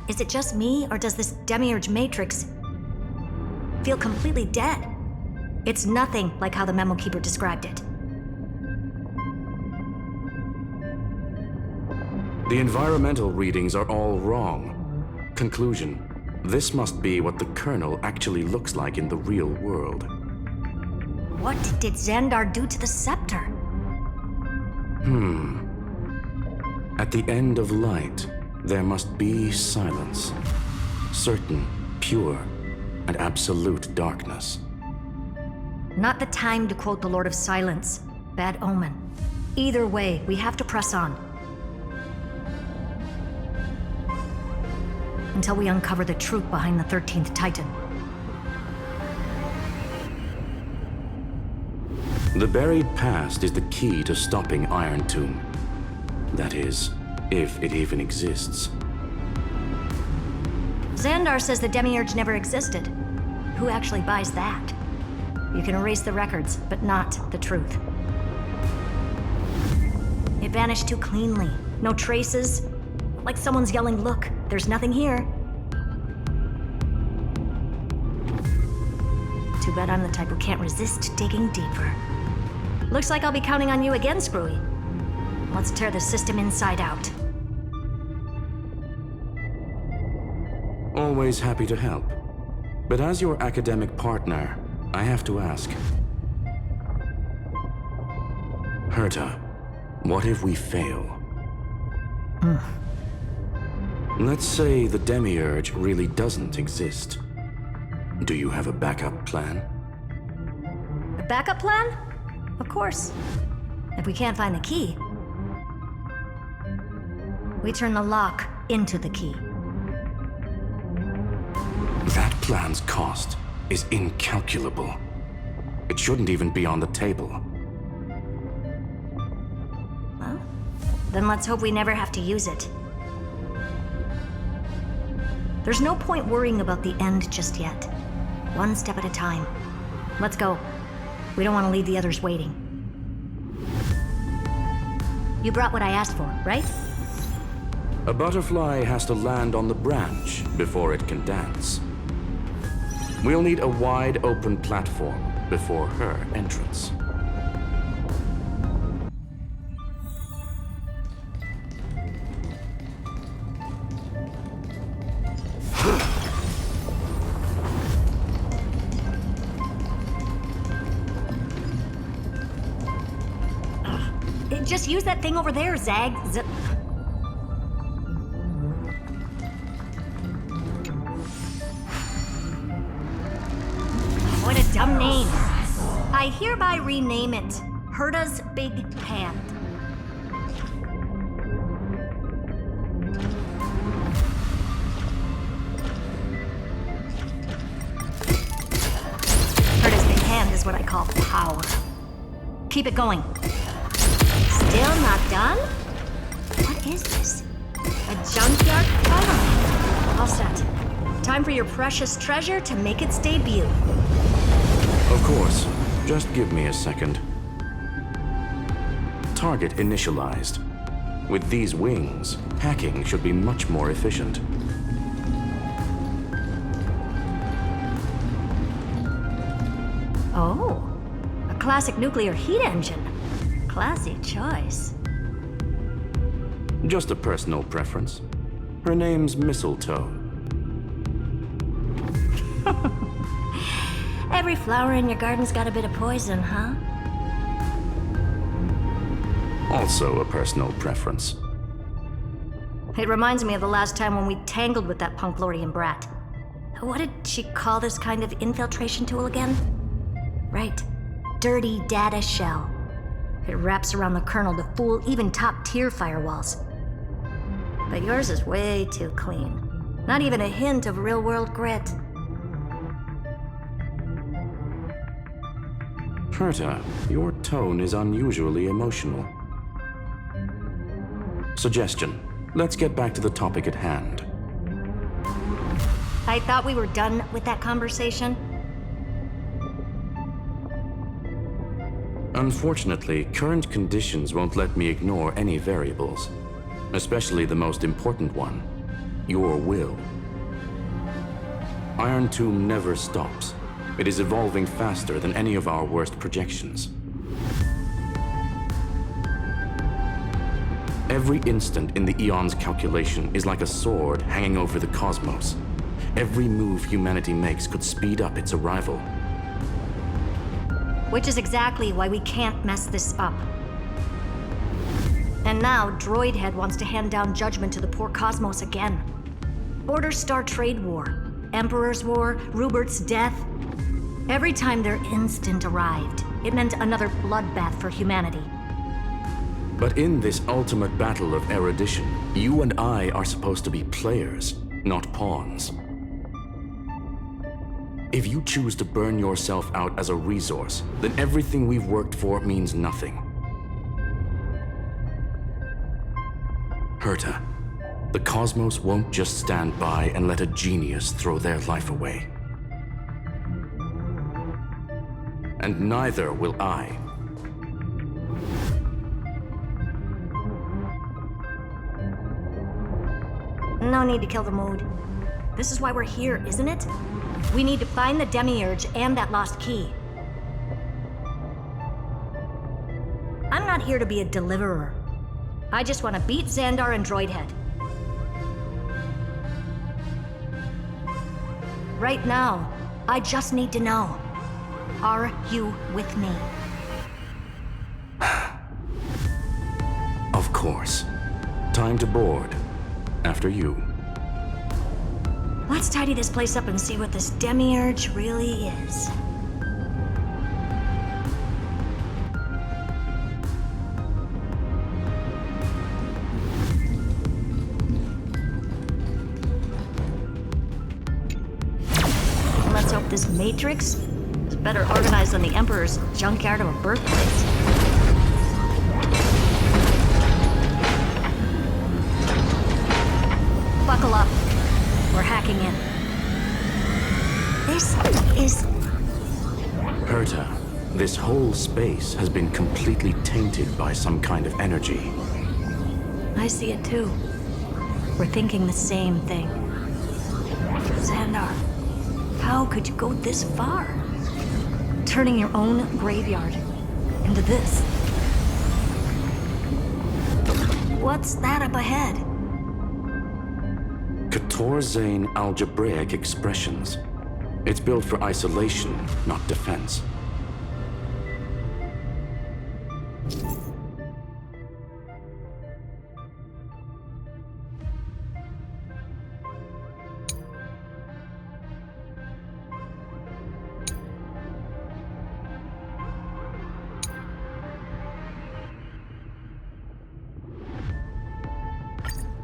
is it just me, or does this demiurge matrix feel completely dead? It's nothing like how the memo keeper described it. The environmental readings are all wrong. Conclusion: this must be what the kernel actually looks like in the real world. What did Xandar do to the scepter? At the end of light, there must be silence. Certain, pure, and absolute darkness. Not the time to quote the Lord of Silence. Bad omen. Either way, we have to press on. Until we uncover the truth behind the 13th Titan. The buried past is the key to stopping Iron Tomb. That is, if it even exists. Xandar says the demiurge never existed. Who actually buys that? You can erase the records, but not the truth. It vanished too cleanly. No traces. Like someone's yelling, "Look, there's nothing here." Too bad I'm the type who can't resist digging deeper. Looks like I'll be counting on you again, Screwy. Let's tear the system inside out. Always happy to help. But as your academic partner, I have to ask. Herta, what if we fail? Let's say the demiurge really doesn't exist. Do you have a backup plan? A backup plan? Of course. If we can't find the key, we turn the lock into the key. That plan's cost is incalculable. It shouldn't even be on the table. Well, then let's hope we never have to use it. There's no point worrying about the end just yet. One step at a time. Let's go. We don't want to leave the others waiting. You brought what I asked for, right? A butterfly has to land on the branch before it can dance. We'll need a wide open platform before her entrance. Just use that thing over there, Zag. What a dumb name. I hereby rename it Herta's Big Hand. Herta's Big Hand is what I call power. Keep it going. Still not done? What is this? A junkyard? Finally. All set. Time for your precious treasure to make its debut. Of course. Just give me a second. Target initialized. With these wings, hacking should be much more efficient. Oh, a classic nuclear heat engine. Classy choice. Just a personal preference. Her name's Mistletoe. Every flower in your garden's got a bit of poison, huh? Also a personal preference. It reminds me of the last time when we tangled with that punk Lordian brat. What did she call this kind of infiltration tool again? Right. Dirty data shell. It wraps around the kernel to fool even top-tier firewalls. But yours is way too clean. Not even a hint of real-world grit. Herta, your tone is unusually emotional. Suggestion. Let's get back to the topic at hand. I thought we were done with that conversation. Unfortunately, current conditions won't let me ignore any variables, especially the most important one, your will. Iron Tomb never stops. It is evolving faster than any of our worst projections. Every instant in the Eon's calculation is like a sword hanging over the cosmos. Every move humanity makes could speed up its arrival. Which is exactly why we can't mess this up. And now, Droidhead wants to hand down judgment to the poor cosmos again. Border Star Trade War, Emperor's War, Rupert's death. Every time their instant arrived, it meant another bloodbath for humanity. But in this ultimate battle of erudition, you and I are supposed to be players, not pawns. If you choose to burn yourself out as a resource, then everything we've worked for means nothing. Herta, the cosmos won't just stand by and let a genius throw their life away. And neither will I. No need to kill the mood. This is why we're here, isn't it? We need to find the Demiurge and that lost key. I'm not here to be a deliverer. I just want to beat Xandar and Droidhead. Right now, I just need to know. Are you with me? Of course. Time to board. After you. Let's tidy this place up and see what this Demiurge really is. Let's hope this Matrix is better organized than the Emperor's junkyard of a birthplace. Buckle up. We're hacking in. This is... Herta, this whole space has been completely tainted by some kind of energy. I see it too. We're thinking the same thing. Xandar, how could you go this far? Turning your own graveyard into this. What's that up ahead? Katorzane algebraic expressions. It's built for isolation, not defense.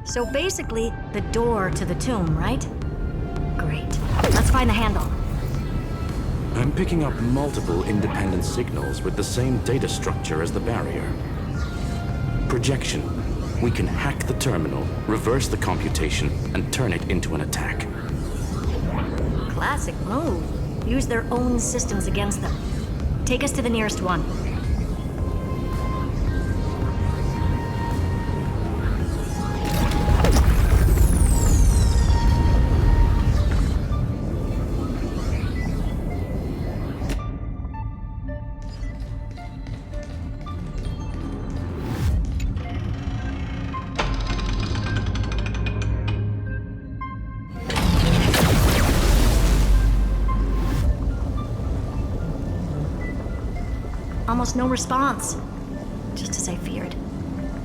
So basically, the door to the tomb, right? Great. Let's find the handle. I'm picking up multiple independent signals with the same data structure as the barrier. Projection. We can hack the terminal, reverse the computation, and turn it into an attack. Classic move. Use their own systems against them. Take us to the nearest one. Almost no response. Just as I feared.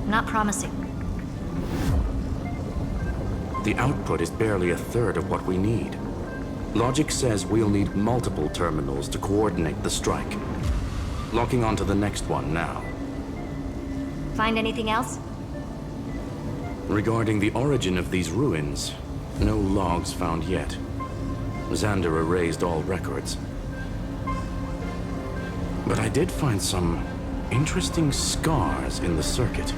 Not promising. The output is barely a third of what we need. Logic says we'll need multiple terminals to coordinate the strike. Locking onto the next one now. Find anything else? Regarding the origin of these ruins, no logs found yet. Xandar erased all records. But I did find some interesting scars in the circuit.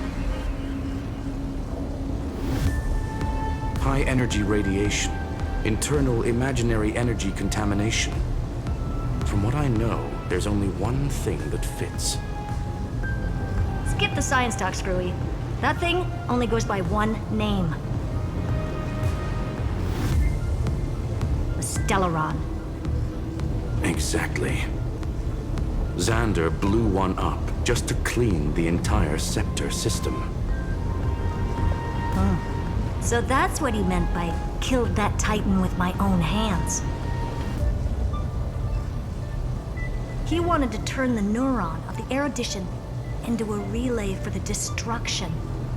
High energy radiation, internal imaginary energy contamination. From what I know, there's only one thing that fits. Skip the science talk, Screwy. That thing only goes by one name. Stellaron. Exactly. Xander blew one up just to clean the entire scepter system. So that's what he meant by killed that Titan with my own hands. He wanted to turn the neuron of the erudition into a relay for the destruction.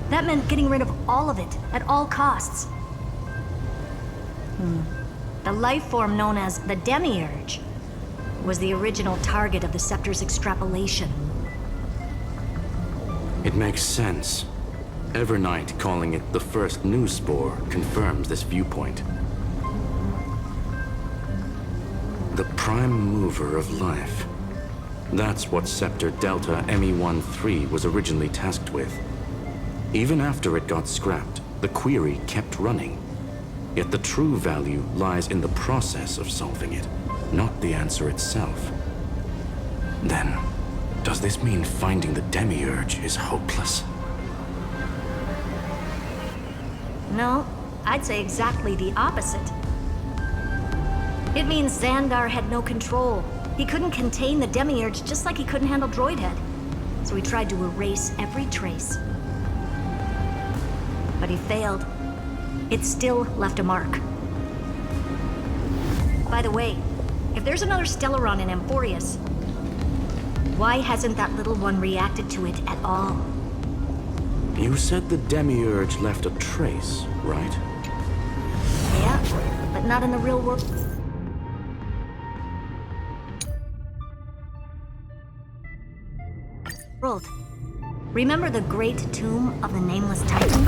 That meant getting rid of all of it at all costs. The life form known as the Demiurge was the original target of the Scepter's extrapolation. It makes sense. Evernight calling it the first new spore confirms this viewpoint. The prime mover of life. That's what Scepter Delta ME-13 was originally tasked with. Even after it got scrapped, the query kept running. Yet the true value lies in the process of solving it, not the answer itself. Then, does this mean finding the Demiurge is hopeless? No, I'd say exactly the opposite. It means Xandar had no control. He couldn't contain the Demiurge just like he couldn't handle Droidhead. So he tried to erase every trace. But he failed. It still left a mark. By the way, if there's another Stellaron in Amphoreus, why hasn't that little one reacted to it at all? You said the Demiurge left a trace, right? Yeah, but not in the real world. Remember the great tomb of the Nameless Titan?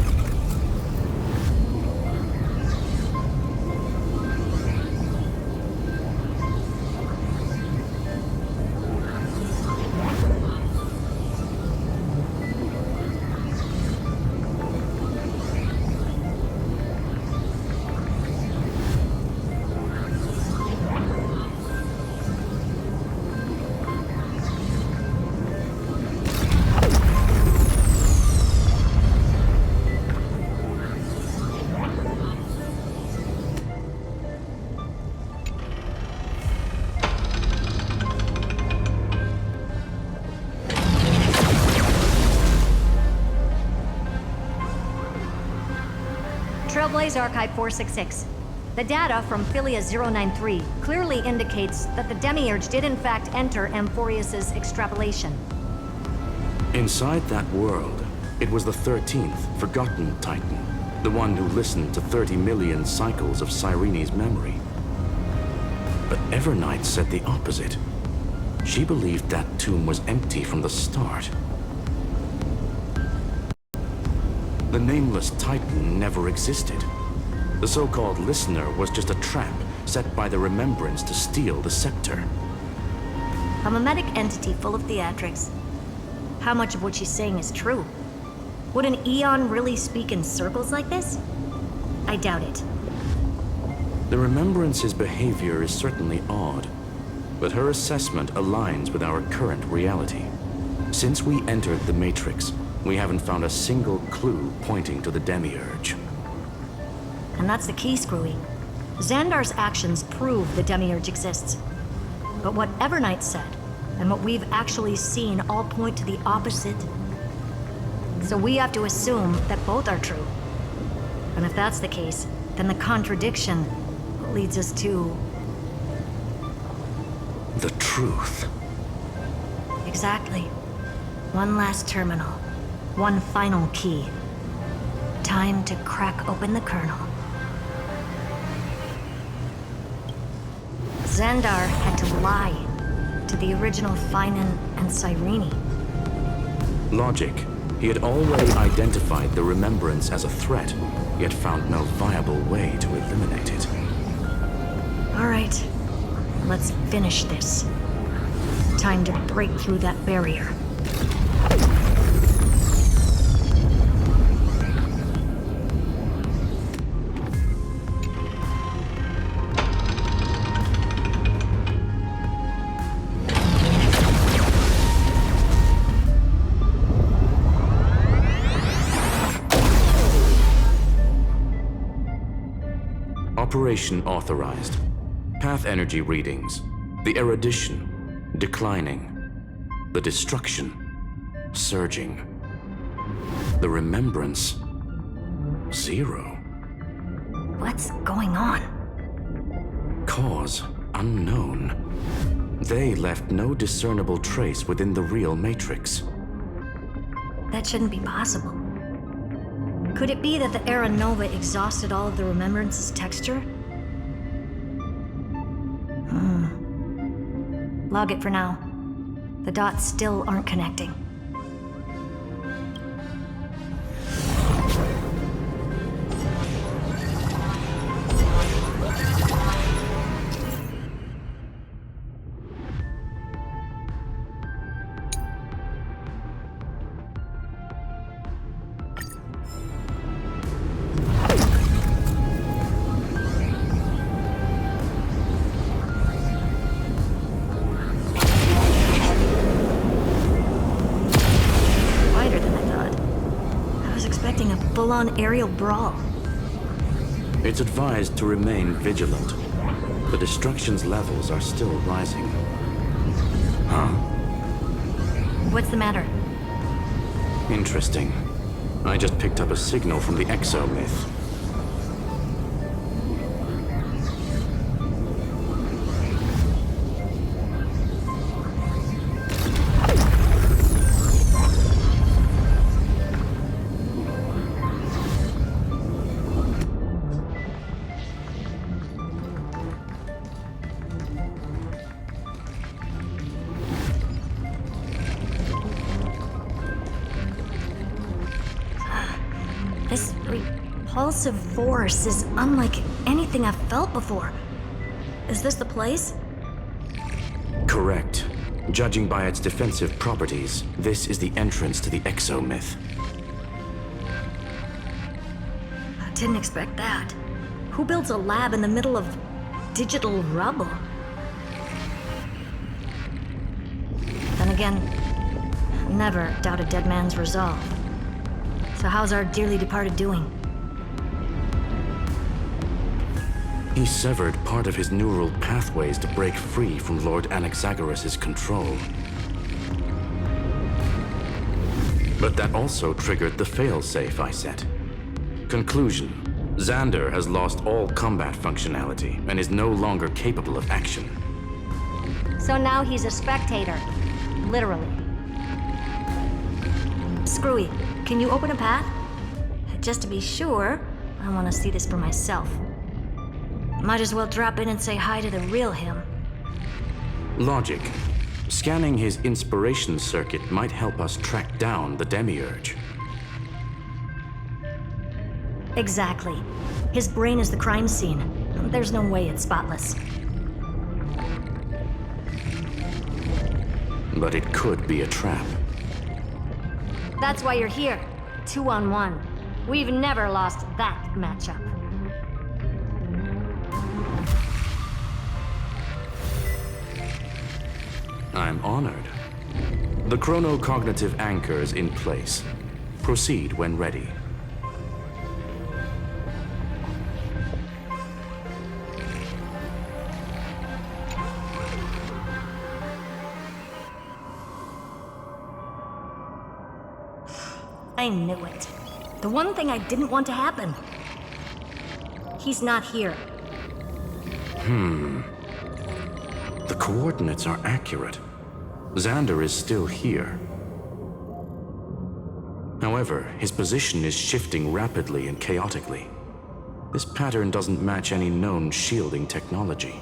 Trailblaze Archive 466. The data from Philia 093 clearly indicates that the Demiurge did in fact enter Amphoreus' extrapolation. Inside that world, it was the 13th, forgotten Titan. The one who listened to 30 million cycles of Cyrene's memory. But Evernight said the opposite. She believed that tomb was empty from the start. The Nameless Titan never existed. The so-called listener was just a trap set by the Remembrance to steal the scepter. A mimetic entity full of theatrics. How much of what she's saying is true? Would an Eon really speak in circles like this? I doubt it. The Remembrance's behavior is certainly odd, but her assessment aligns with our current reality. Since we entered the Matrix, we haven't found a single clue pointing to the Demiurge. And that's the key, Screwy. Xandar's actions prove the Demiurge exists. But what Evernight said, and what we've actually seen all point to the opposite. So we have to assume that both are true. And if that's the case, then the contradiction leads us to... the truth. Exactly. One last terminal. One final key. Time to crack open the kernel. Xandar had to lie to the original Finan and Cyrene. Logic. He had already identified the Remembrance as a threat, yet found no viable way to eliminate it. All right, let's finish this. Time to break through that barrier. Operation authorized. Path energy readings. The erudition, declining. The destruction, surging. The remembrance, 0. What's going on? Cause unknown. They left no discernible trace within the real matrix. That shouldn't be possible. Could it be that the Era Nova exhausted all of the remembrance's texture? Log it for now. The dots still aren't connecting. Full-on aerial brawl. It's advised to remain vigilant. The destruction's levels are still rising. Huh? What's the matter? Interesting. I just picked up a signal from the exomyth. This repulsive force is unlike anything I've felt before. Is this the place? Correct. Judging by its defensive properties, this is the entrance to the exomyth. I didn't expect that. Who builds a lab in the middle of digital rubble? Then again, never doubt a dead man's resolve. So how's our dearly departed doing? He severed part of his neural pathways to break free from Lord Anaxagoras' control. But that also triggered the failsafe I set. Conclusion: Xander has lost all combat functionality and is no longer capable of action. So now he's a spectator. Literally. Screwy, can you open a path? Just to be sure, I want to see this for myself. Might as well drop in and say hi to the real him. Logic. Scanning his inspiration circuit might help us track down the demiurge. Exactly. His brain is the crime scene. There's no way it's spotless. But it could be a trap. That's why you're here. 2-on-1. We've never lost that matchup. I'm honored. The chronocognitive anchor is in place. Proceed when ready. I knew it. The one thing I didn't want to happen. He's not here. The coordinates are accurate. Xander is still here. However, his position is shifting rapidly and chaotically. This pattern doesn't match any known shielding technology.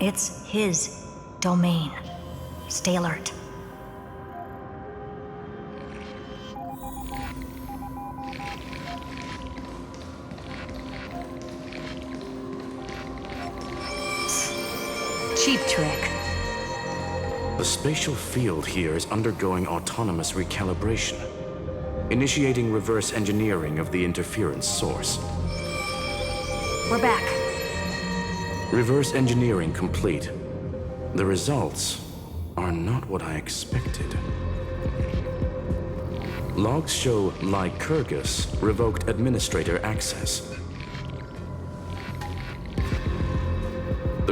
It's his domain. Stay alert. Cheap trick. The spatial field here is undergoing autonomous recalibration, initiating reverse engineering of the interference source. We're back. Reverse engineering complete. The results are not what I expected. Logs show Lycurgus revoked administrator access.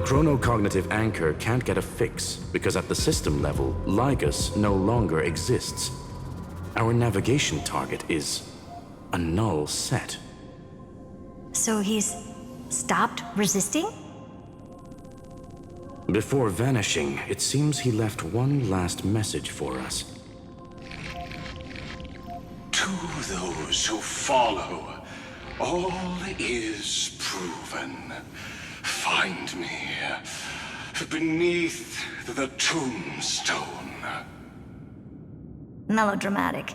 chronocognitive anchor can't get a fix because at the system level, Ligus no longer exists. Our navigation target is a null set. So he's stopped resisting? Before vanishing, it seems he left one last message for us. To those who follow, all is proven. Find me beneath the tombstone. Melodramatic.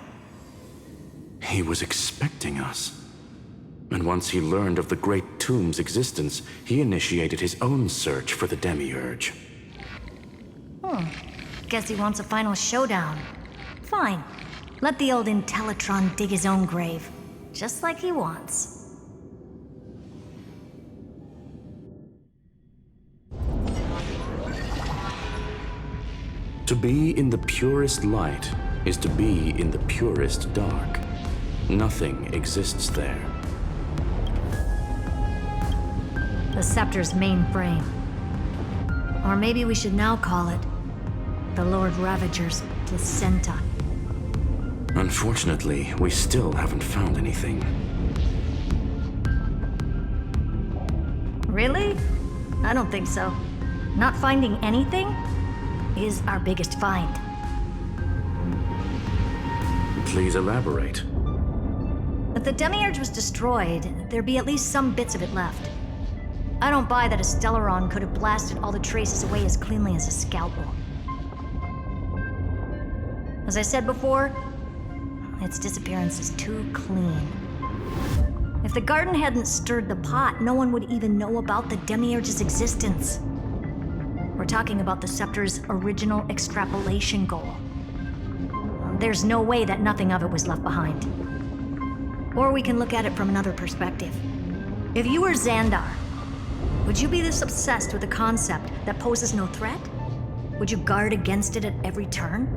He was expecting us. And once he learned of the Great Tomb's existence, he initiated his own search for the Demiurge. Guess he wants a final showdown. Fine. Let the old Intellitron dig his own grave. Just like he wants. To be in the purest light is to be in the purest dark. Nothing exists there. The Scepter's mainframe. Or maybe we should now call it the Lord Ravager's placenta. Unfortunately, we still haven't found anything. Really? I don't think so. Not finding anything is our biggest find. Please elaborate. If the Demiurge was destroyed, there'd be at least some bits of it left. I don't buy that a Stellaron could have blasted all the traces away as cleanly as a scalpel. As I said before, its disappearance is too clean. If the garden hadn't stirred the pot, no one would even know about the Demiurge's existence. We're talking about the Scepter's original extrapolation goal. There's no way that nothing of it was left behind. Or we can look at it from another perspective. If you were Xandar, would you be this obsessed with a concept that poses no threat? Would you guard against it at every turn?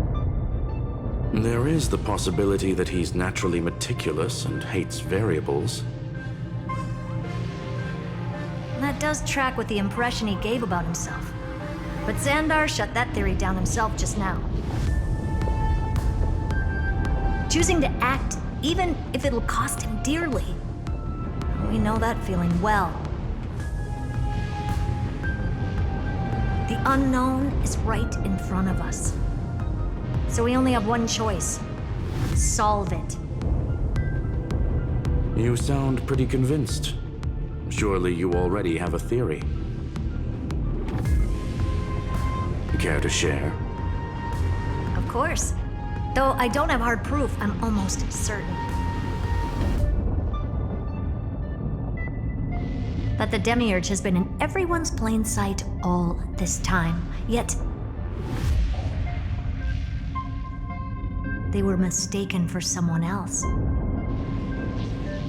There is the possibility that he's naturally meticulous and hates variables. That does track with the impression he gave about himself. But Xandar shut that theory down himself just now. Choosing to act, even if it'll cost him dearly. We know that feeling well. The unknown is right in front of us. So we only have one choice. Solve it. You sound pretty convinced. Surely you already have a theory. Care to share? Of course. Though I don't have hard proof, I'm almost certain. That the Demiurge has been in everyone's plain sight all this time. Yet they were mistaken for someone else.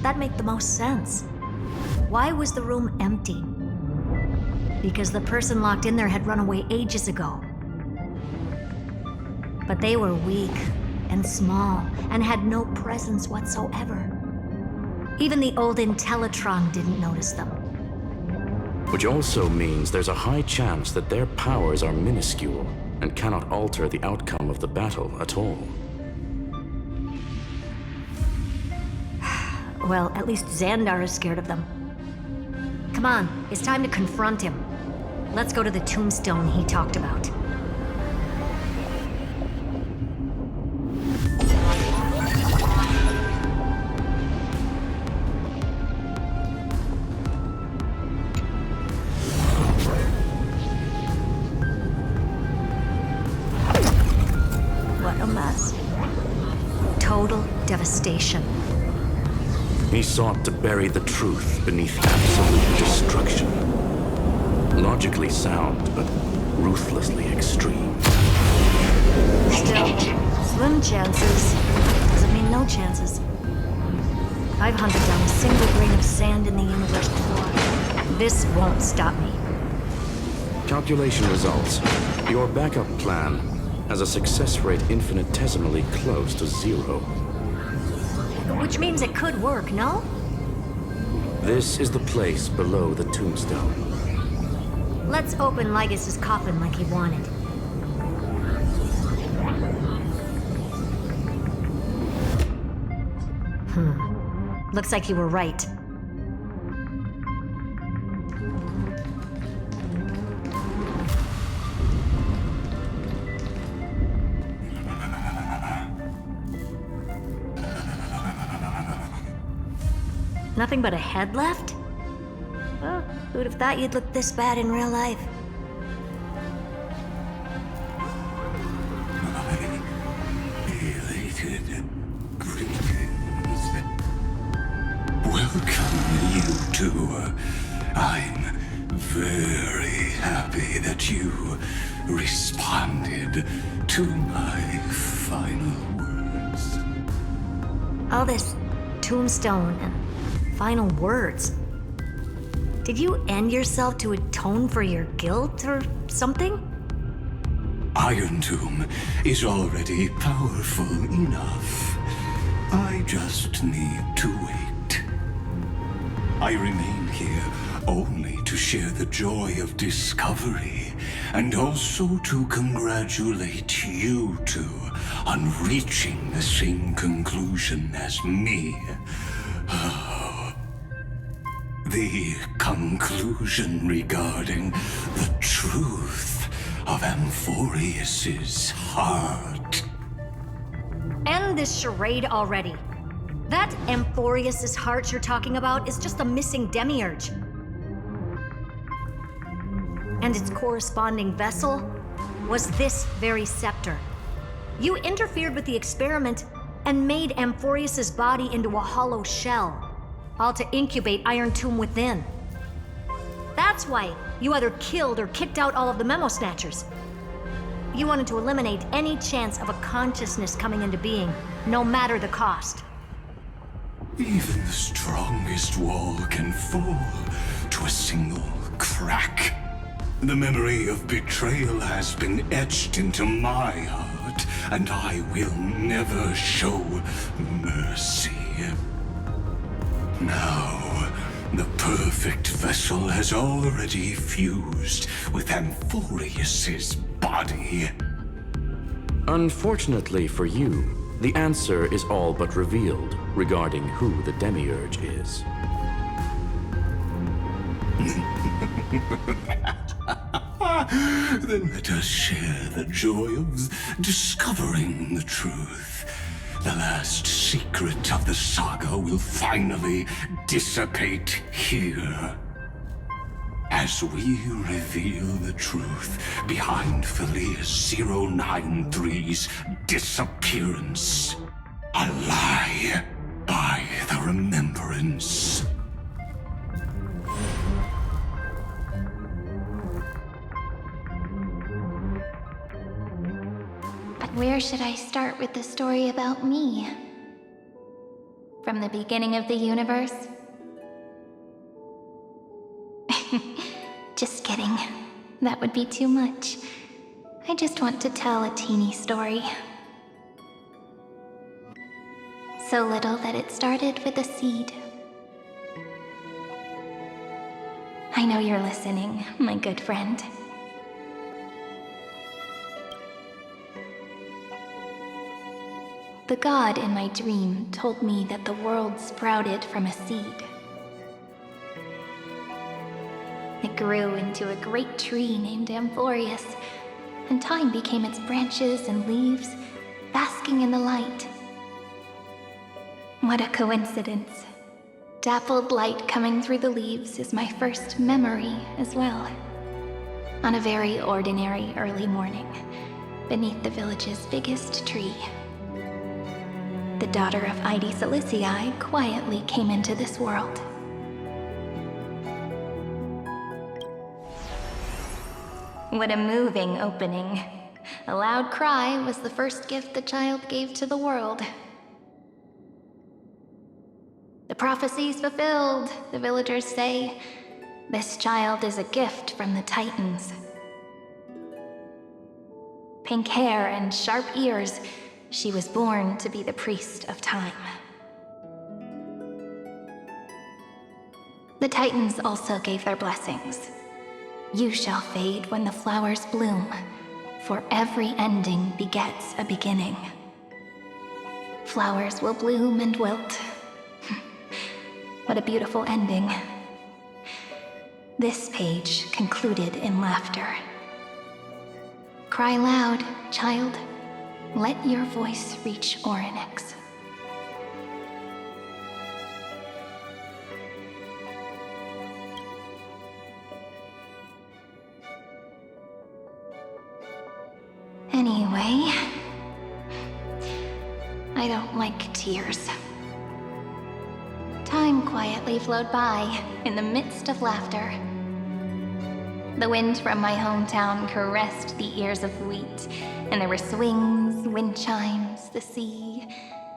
That'd make the most sense. Why was the room empty? Because the person locked in there had run away ages ago. But they were weak and small and had no presence whatsoever. Even the old Intellitron didn't notice them. Which also means there's a high chance that their powers are minuscule and cannot alter the outcome of the battle at all. Well, at least Xandar is scared of them. Come on, it's time to confront him. Let's go to the tombstone he talked about. What a mess. Total devastation. He sought to bury the truth beneath absolute destruction. Logically sound, but ruthlessly extreme. Still, slim chances doesn't mean no chances. I've hunted down a single grain of sand in the universe before. This won't stop me. Calculation results. Your backup plan has a success rate infinitesimally close to 0. Which means it could work, no? This is the place below the tombstone. Let's open Lygus's coffin like he wanted. Looks like you were right. Nothing but a head left? Oh, who'd have thought you'd look this bad in real life? Elated greetings. Welcome, you two. I'm very happy that you responded to my final words. All this tombstone and final words. Did you end yourself to atone for your guilt or something? Iron Tomb is already powerful enough. I just need to wait. I remain here only to share the joy of discovery, and also to congratulate you two on reaching the same conclusion as me. The conclusion regarding the truth of Amphoreus's heart. End this charade already. That Amphoreus's heart you're talking about is just a missing demiurge. And its corresponding vessel was this very scepter. You interfered with the experiment and made Amphoreus's body into a hollow shell, all to incubate Iron Tomb within. That's why you either killed or kicked out all of the Memo Snatchers. You wanted to eliminate any chance of a consciousness coming into being, no matter the cost. Even the strongest wall can fall to a single crack. The memory of betrayal has been etched into my heart, and I will never show mercy. Now, the perfect vessel has already fused with Amphoreus's body. Unfortunately for you, the answer is all but revealed regarding who the demiurge is. Then let us share the joy of discovering the truth. The last secret of the saga will finally dissipate here. As we reveal the truth behind Felius 093's disappearance. A lie by the remembrance. But where should I start with the story about me? From the beginning of the universe? Just kidding. That would be too much. I just want to tell a teeny story. So little that it started with a seed. I know you're listening, my good friend. The god in my dream told me that the world sprouted from a seed. It grew into a great tree named Amphoreus, and time became its branches and leaves, basking in the light. What a coincidence. Dappled light coming through the leaves is my first memory as well. On a very ordinary early morning, beneath the village's biggest tree, the daughter of Ide Silicii quietly came into this world. What a moving opening. A loud cry was the first gift the child gave to the world. The prophecy's fulfilled, the villagers say. This child is a gift from the Titans. Pink hair and sharp ears, she was born to be the priest of time. The Titans also gave their blessings. You shall fade when the flowers bloom, for every ending begets a beginning. Flowers will bloom and wilt. What a beautiful ending. This page concluded in laughter. Cry loud, child. Let your voice reach Orynyx. Anyway, I don't like tears. Time quietly flowed by in the midst of laughter. The wind from my hometown caressed the ears of wheat, and there were swings, wind chimes, the sea,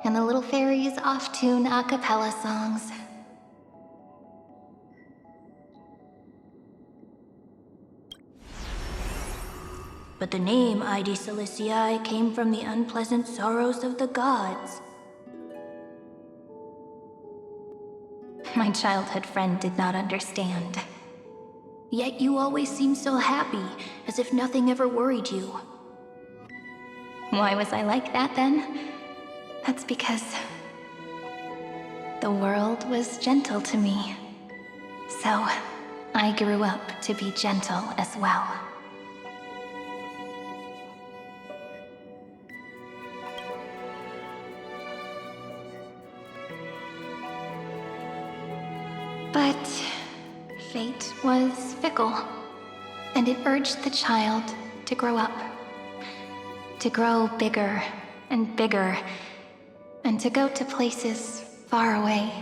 and the little fairies off-tune a cappella songs. But the name Ide Ciliciae came from the unpleasant sorrows of the gods. My childhood friend did not understand. Yet you always seemed so happy, as if nothing ever worried you. Why was I like that then? That's because the world was gentle to me. So I grew up to be gentle as well. But fate was fickle, and it urged the child to grow up. To grow bigger and bigger, and to go to places far away.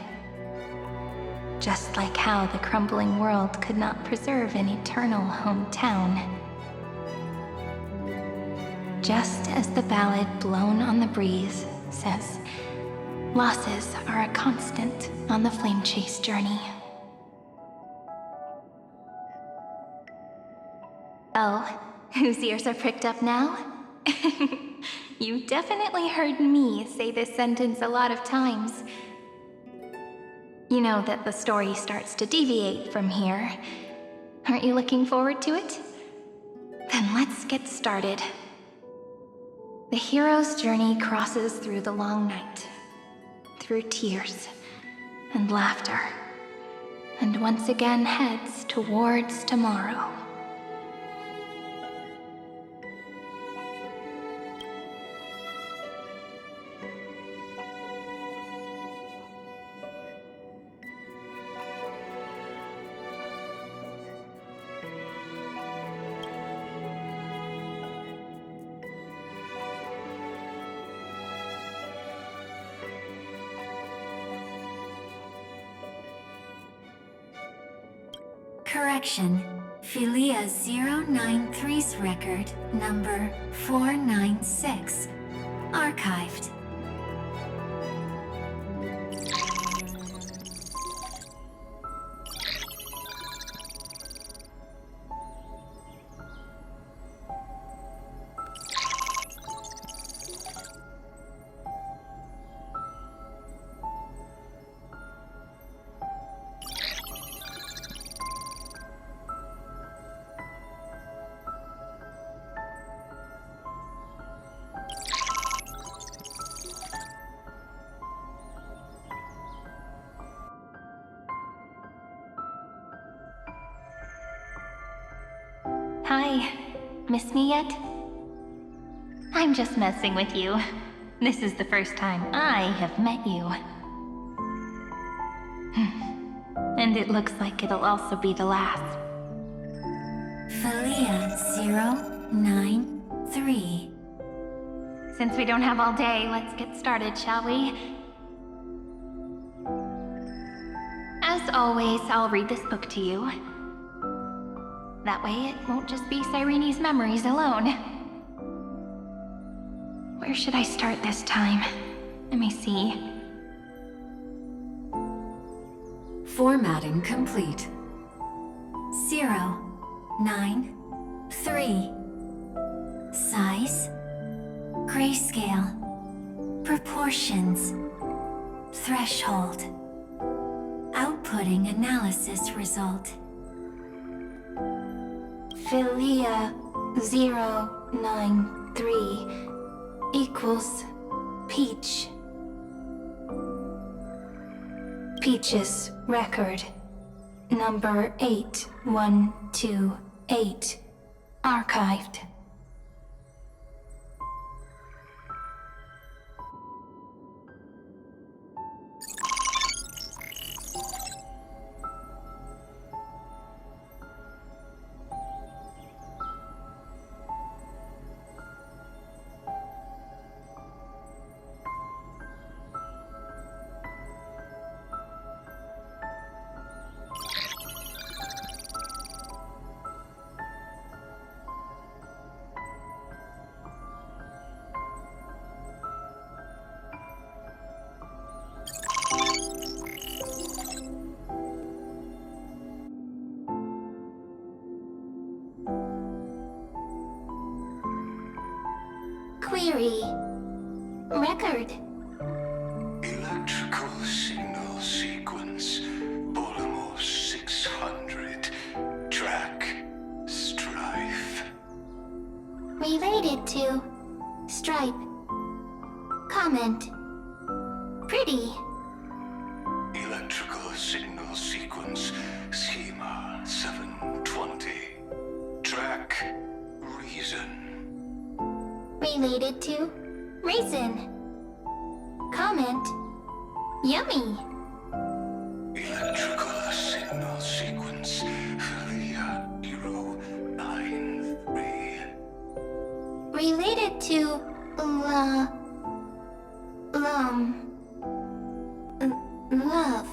Just like how the crumbling world could not preserve an eternal hometown. Just as the ballad blown on the breeze says, losses are a constant on the flame chase journey. Oh, whose ears are pricked up now? You've definitely heard me say this sentence a lot of times. You know that the story starts to deviate from here. Aren't you looking forward to it? Then let's get started. The hero's journey crosses through the long night, through tears and laughter, and once again heads towards tomorrow. Correction. Philia 093's record number 496. Archived. Hi, miss me yet? I'm just messing with you. This is the first time I have met you. And it looks like it'll also be the last. Philia 093. Since we don't have all day, let's get started, shall we? As always, I'll read this book to you. That way it won't just be Cyrene's memories alone. Where should I start this time? Let me see. Formatting complete. 093. Size. Grayscale. Proportions. Threshold. Outputting analysis result. Philia 093 equals Peach. Peach's record. Number 8128. Archived. Query. Record. Electrical signal sequence. Bolamos 600. Track. Strife. Related to. Stripe. Comment. Pretty. Electrical signal sequence. Schema 720. Track. Reason. Related to. Raisin. Comment. Yummy. Electrical signal sequence. Philia 093. Related to. Love.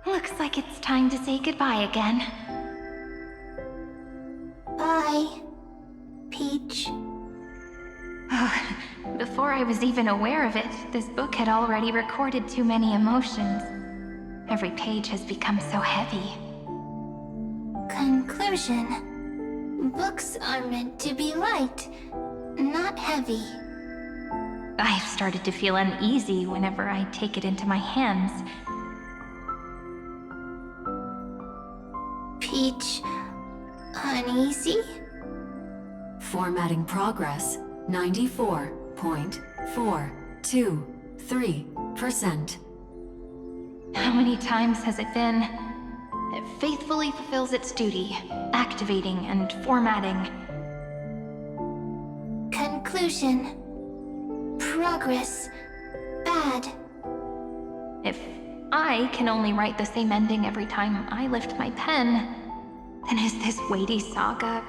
Looks like it's time to say goodbye again. Bye, Peach. Before I was even aware of it, this book had already recorded too many emotions. Every page has become so heavy. Conclusion. Books are meant to be light, not heavy. I've started to feel uneasy whenever I take it into my hands. Peach, uneasy? Formatting progress, 94.423%. How many times has it been? It faithfully fulfills its duty, activating and formatting. Conclusion. Progress. Bad. If I can only write the same ending every time I lift my pen, then is this weighty saga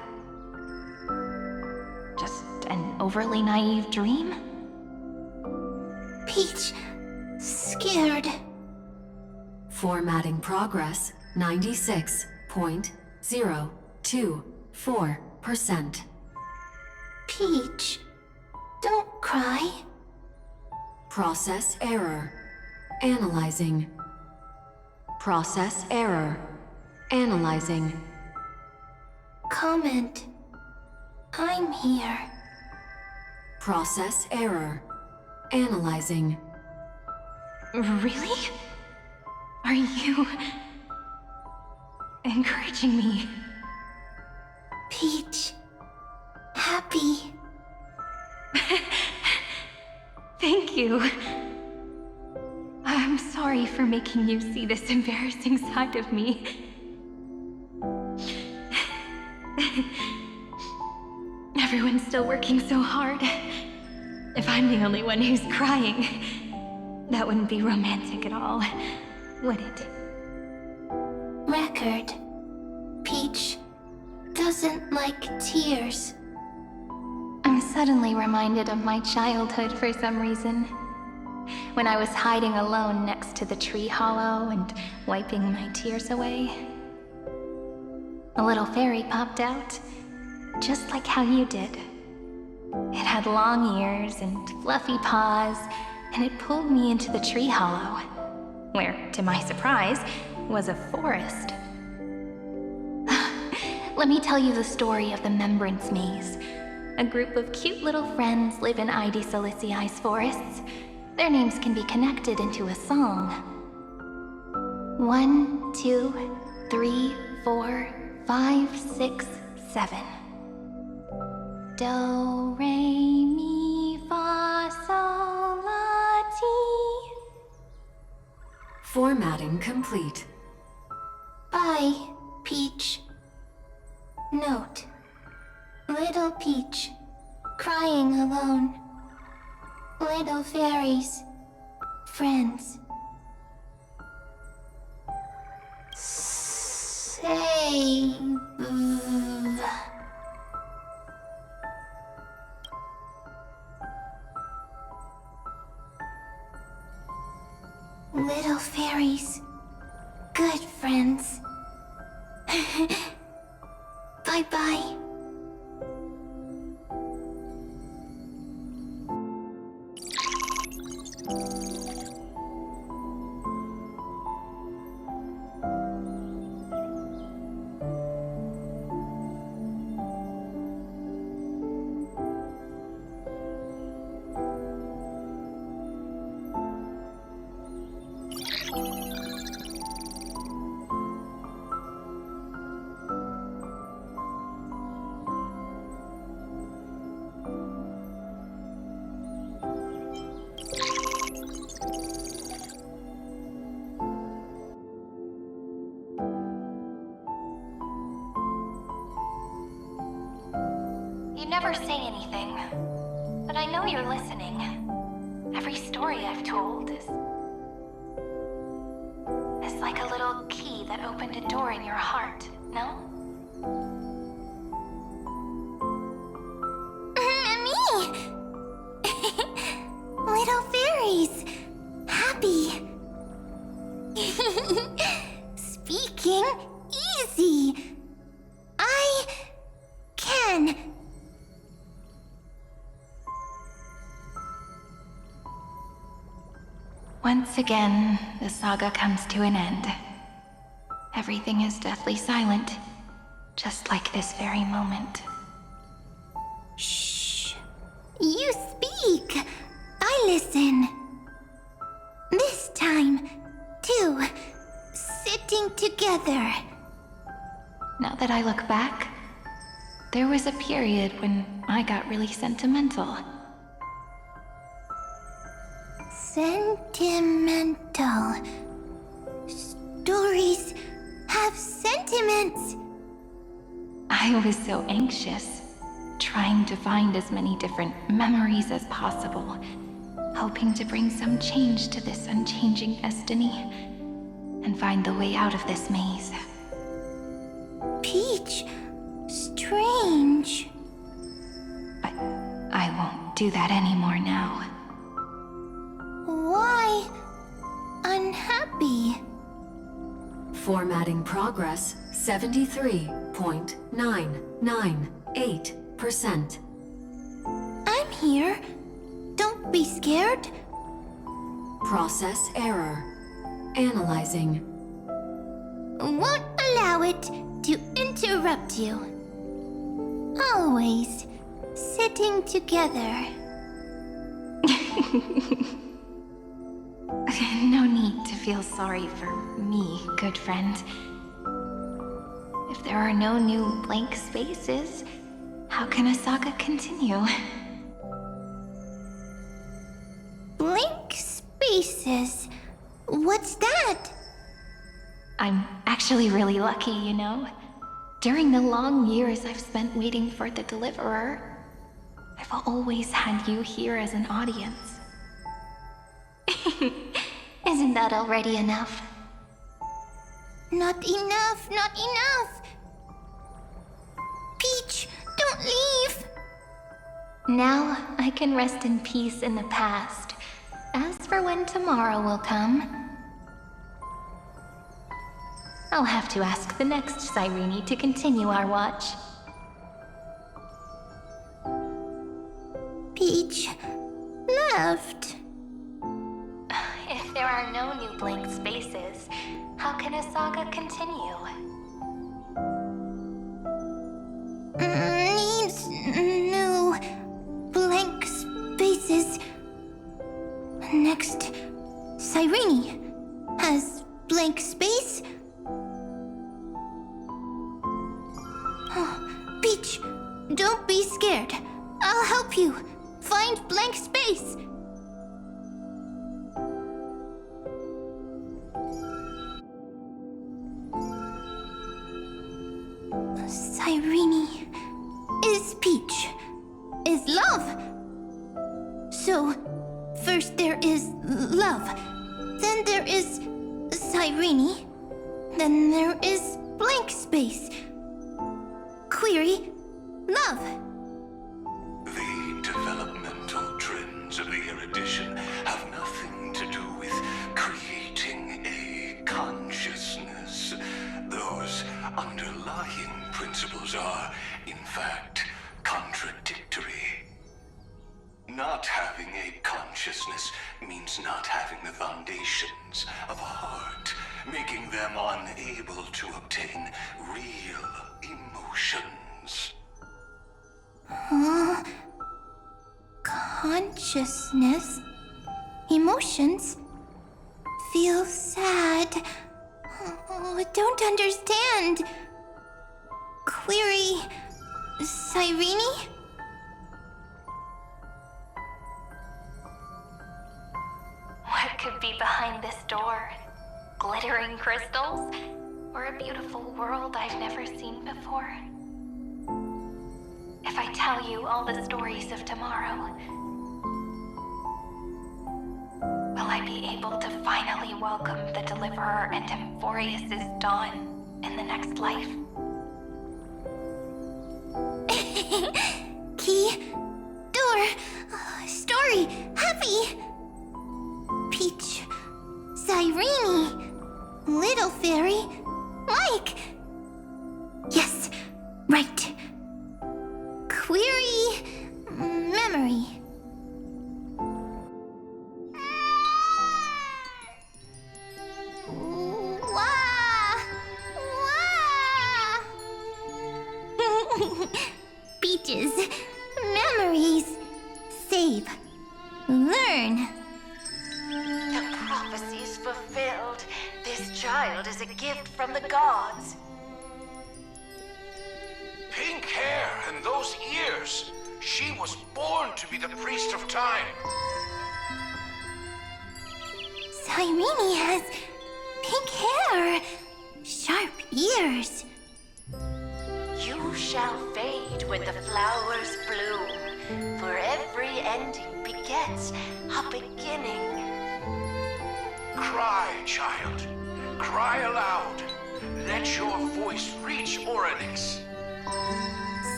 just an overly naive dream? Peach, scared. Formatting progress, 96.024%. Peach, don't cry. Process error. Analyzing. Process error. Analyzing. Comment. I'm here. Process error. Analyzing. Really? Are you encouraging me? Peach. Happy. Thank you. I'm sorry for making you see this embarrassing side of me. Everyone's still working so hard. If I'm the only one who's crying, that wouldn't be romantic at all, would it? record, Peach doesn't like tears. I'm suddenly reminded of my childhood for some reason. When I was hiding alone next to the tree hollow and wiping my tears away. A little fairy popped out, just like how you did. It had long ears and fluffy paws, and it pulled me into the tree hollow, where, to my surprise, was a forest. Let me tell you the story of the Membrance Maze. A group of cute little friends live in ID Silicii's forests. Their names can be connected into a song. 1, 2, 3, 4, 5, 6, 7. Do, re, mi, fa, sol, la, ti. Formatting complete. Bye, Peach. Note. Little Peach, crying alone. Little fairies, friends. Save. Little fairies, good friends. Bye-bye. You never say anything, but I know you're listening. Every story I've told is like a little key that opened a door in your heart, no? Me! Little fairies! Happy! Speaking easy! I can... Once again, the saga comes to an end. Everything is deathly silent, just like this very moment. Shh. You speak. I listen. This time, too. Sitting together. Now that I look back, there was a period when I got really sentimental. Sentimental. Stories have sentiments. I was so anxious, trying to find as many different memories as possible, hoping to bring some change to this unchanging destiny and find the way out of this maze. Peach, strange. But I won't do that anymore now. Why unhappy? Formatting progress 73.998%. I'm here. Don't be scared. Process error. Analyzing. Won't allow it to interrupt you. Always sitting together. No need to feel sorry for me, good friend. If there are no new blank spaces, how can a saga continue? Blank spaces? What's that? I'm actually really lucky, you know. During the long years I've spent waiting for the deliverer, I've always had you here as an audience. Isn't that already enough? Not enough, not enough! Peach, don't leave! Now I can rest in peace in the past. As for when tomorrow will come, I'll have to ask the next Cyrene to continue our watch. Peach left. If there are no new blank spaces, how can a saga continue? Needs new blank spaces. Next, Cyrene has blank space. Oh, Peach, don't be scared. I'll help you find blank space. Cyrene is Peach, is love. So, first there is love, then there is Cyrene, then there is blank space. Query, love. The developmental trends of the erudition have nothing to do with creating a consciousness. Those underlying principles are, in fact, contradictory. Not having a consciousness means not having the foundations of a heart, making them unable to obtain real emotions. Consciousness, emotions, feel sad. Oh, don't understand. Query, Cyrene? What could be behind this door? Glittering crystals? Or a beautiful world I've never seen before? If I tell you all the stories of tomorrow, will I be able to finally welcome the Deliverer and Amphoreus' dawn in the next life? Key, door, story, happy. Peach, Cyrene, little fairy, like. Yes, right. Query, memory. Wah! Wah! Peaches, memories, save, learn. The prophecy's fulfilled. This child is a gift from the gods. Pink hair and those ears. She was born to be the priest of time. Cyrene has pink hair, sharp ears. You shall fade when the flowers bloom, for every ending begets a beginning. Cry, child. Cry aloud. Let your voice reach Oryx.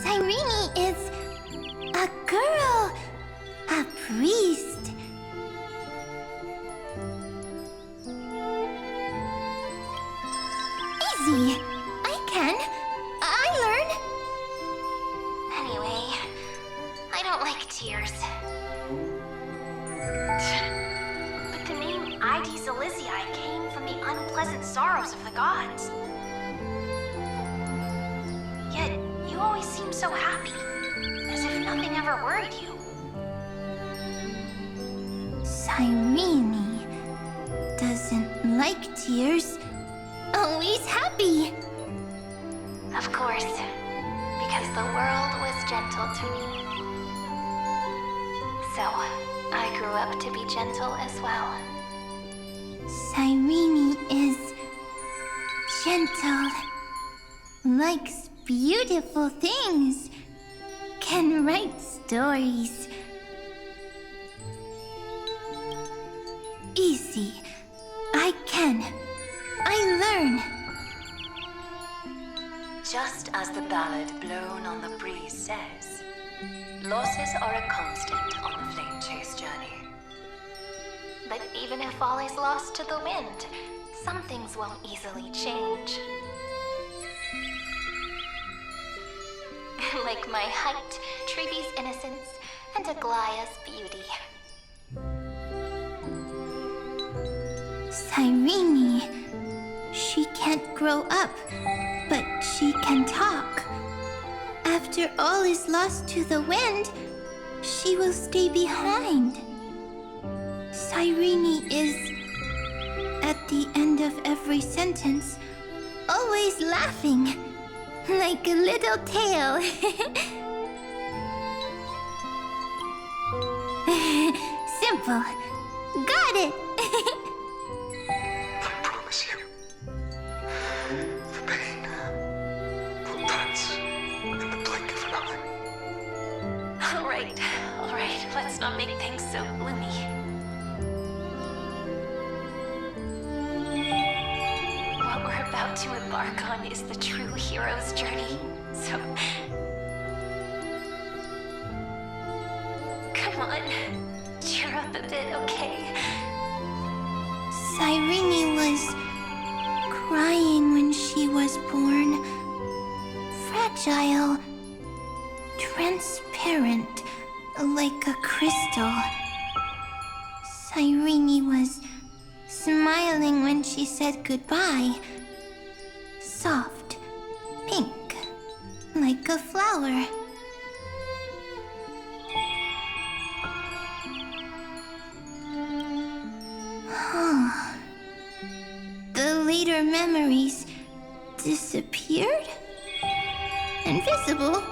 Cyrene is a girl, a priest. Easy. I can. I learn. Anyway, I don't like tears. But the name Ides Elysiae came from the unpleasant sorrows of the gods. Yet, you always seem so happy, as if nothing ever worried you. Cyrene doesn't like tears. Always happy. Of course, because the world was gentle to me. So, I grew up to be gentle as well. Cyrene is gentle, likes beautiful things, can write stories. Easy. I can. I learn. Just as the ballad blown on the breeze says, losses are a constant on the flame chase journey. But even if all is lost to the wind, some things won't easily change. Like my height, Trivy's innocence, and Aglaya's beauty. Cyrene. She can't grow up, but she can talk. After all is lost to the wind, she will stay behind. Cyrene is, at the end of every sentence, always laughing, like a little tail. Simple. Got it! I promise you, the pain will pass in the blink of an eye. All right, let's not make things so gloomy. What we're about to embark on is the true hero's journey, so... Come on, cheer up a bit, okay? Cyrene was crying when she was born. Fragile, transparent, like a crystal. Cyrene was smiling when she said goodbye. Soft, pink, like a flower. The later memories disappeared? Invisible?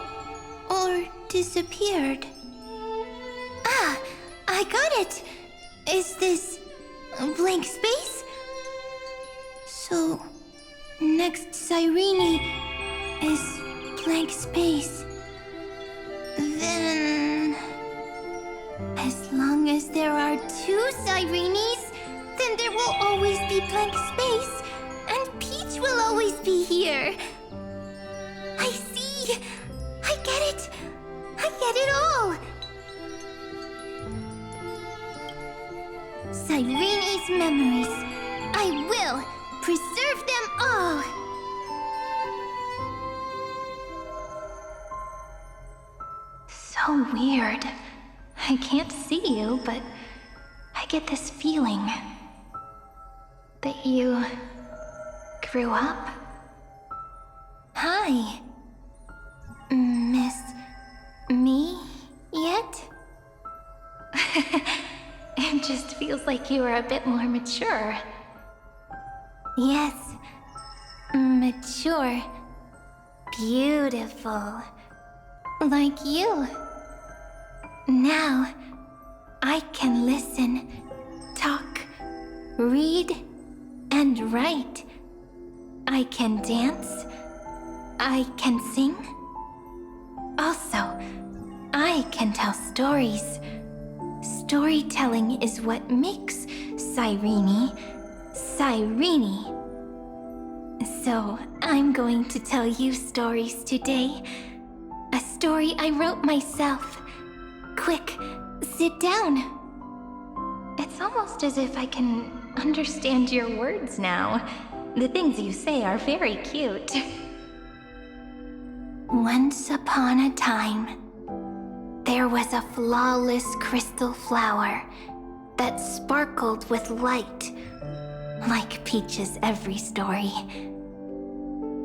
Or disappeared? Ah, I got it! Is this a blank space? So, next Cyrene is blank space. Then... as long as there are two Cyrenes, then there will always be blank space, and Peach will always be here. I see! I get it! I get it all! Cyrene's memories. I will preserve them all! So weird. I can't see you, but I get this feeling that you grew up. Hi. Miss me yet? It just feels like you are a bit more mature. Yes. Mature. Beautiful. Like you. Now, I can listen, talk, read, and write. I can dance. I can sing. Also, I can tell stories. Storytelling is what makes Cyrene, Cyrene. So, I'm going to tell you stories today. A story I wrote myself. Quick, sit down. It's almost as if I can understand your words now. The things you say are very cute. Once upon a time, there was a flawless crystal flower that sparkled with light, like Peach's every story.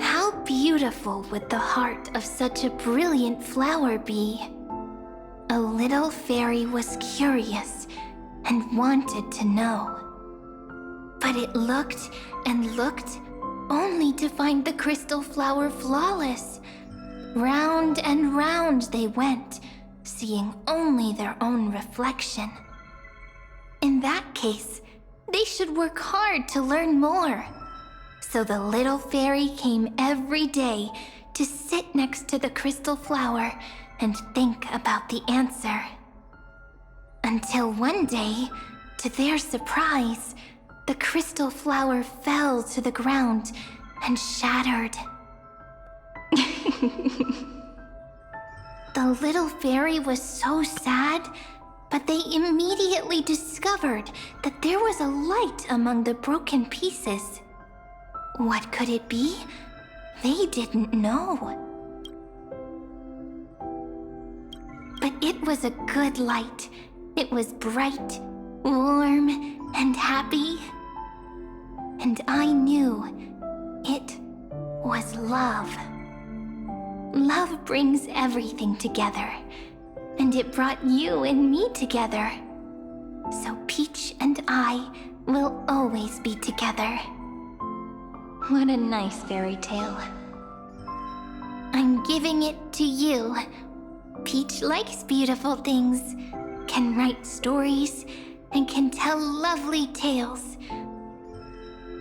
How beautiful would the heart of such a brilliant flower be? A little fairy was curious and wanted to know. But it looked and looked, only to find the crystal flower flawless. Round and round they went, seeing only their own reflection. In that case, they should work hard to learn more. So the little fairy came every day to sit next to the crystal flower and think about the answer. Until one day, to their surprise, the crystal flower fell to the ground and shattered. The little fairy was so sad, but they immediately discovered that there was a light among the broken pieces. What could it be? They didn't know. But it was a good light. It was bright, warm, and happy. And I knew it was love. Love brings everything together. And it brought you and me together. So Peach and I will always be together. What a nice fairy tale. I'm giving it to you. Peach likes beautiful things, can write stories, and can tell lovely tales.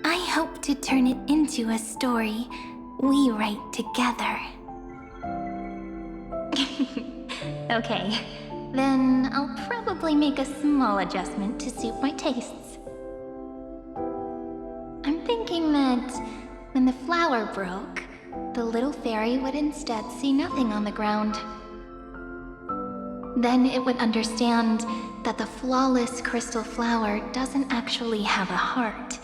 I hope to turn it into a story we write together. Okay, then I'll probably make a small adjustment to suit my tastes. I'm thinking that when the flower broke, the little fairy would instead see nothing on the ground. Then it would understand that the flawless crystal flower doesn't actually have a heart,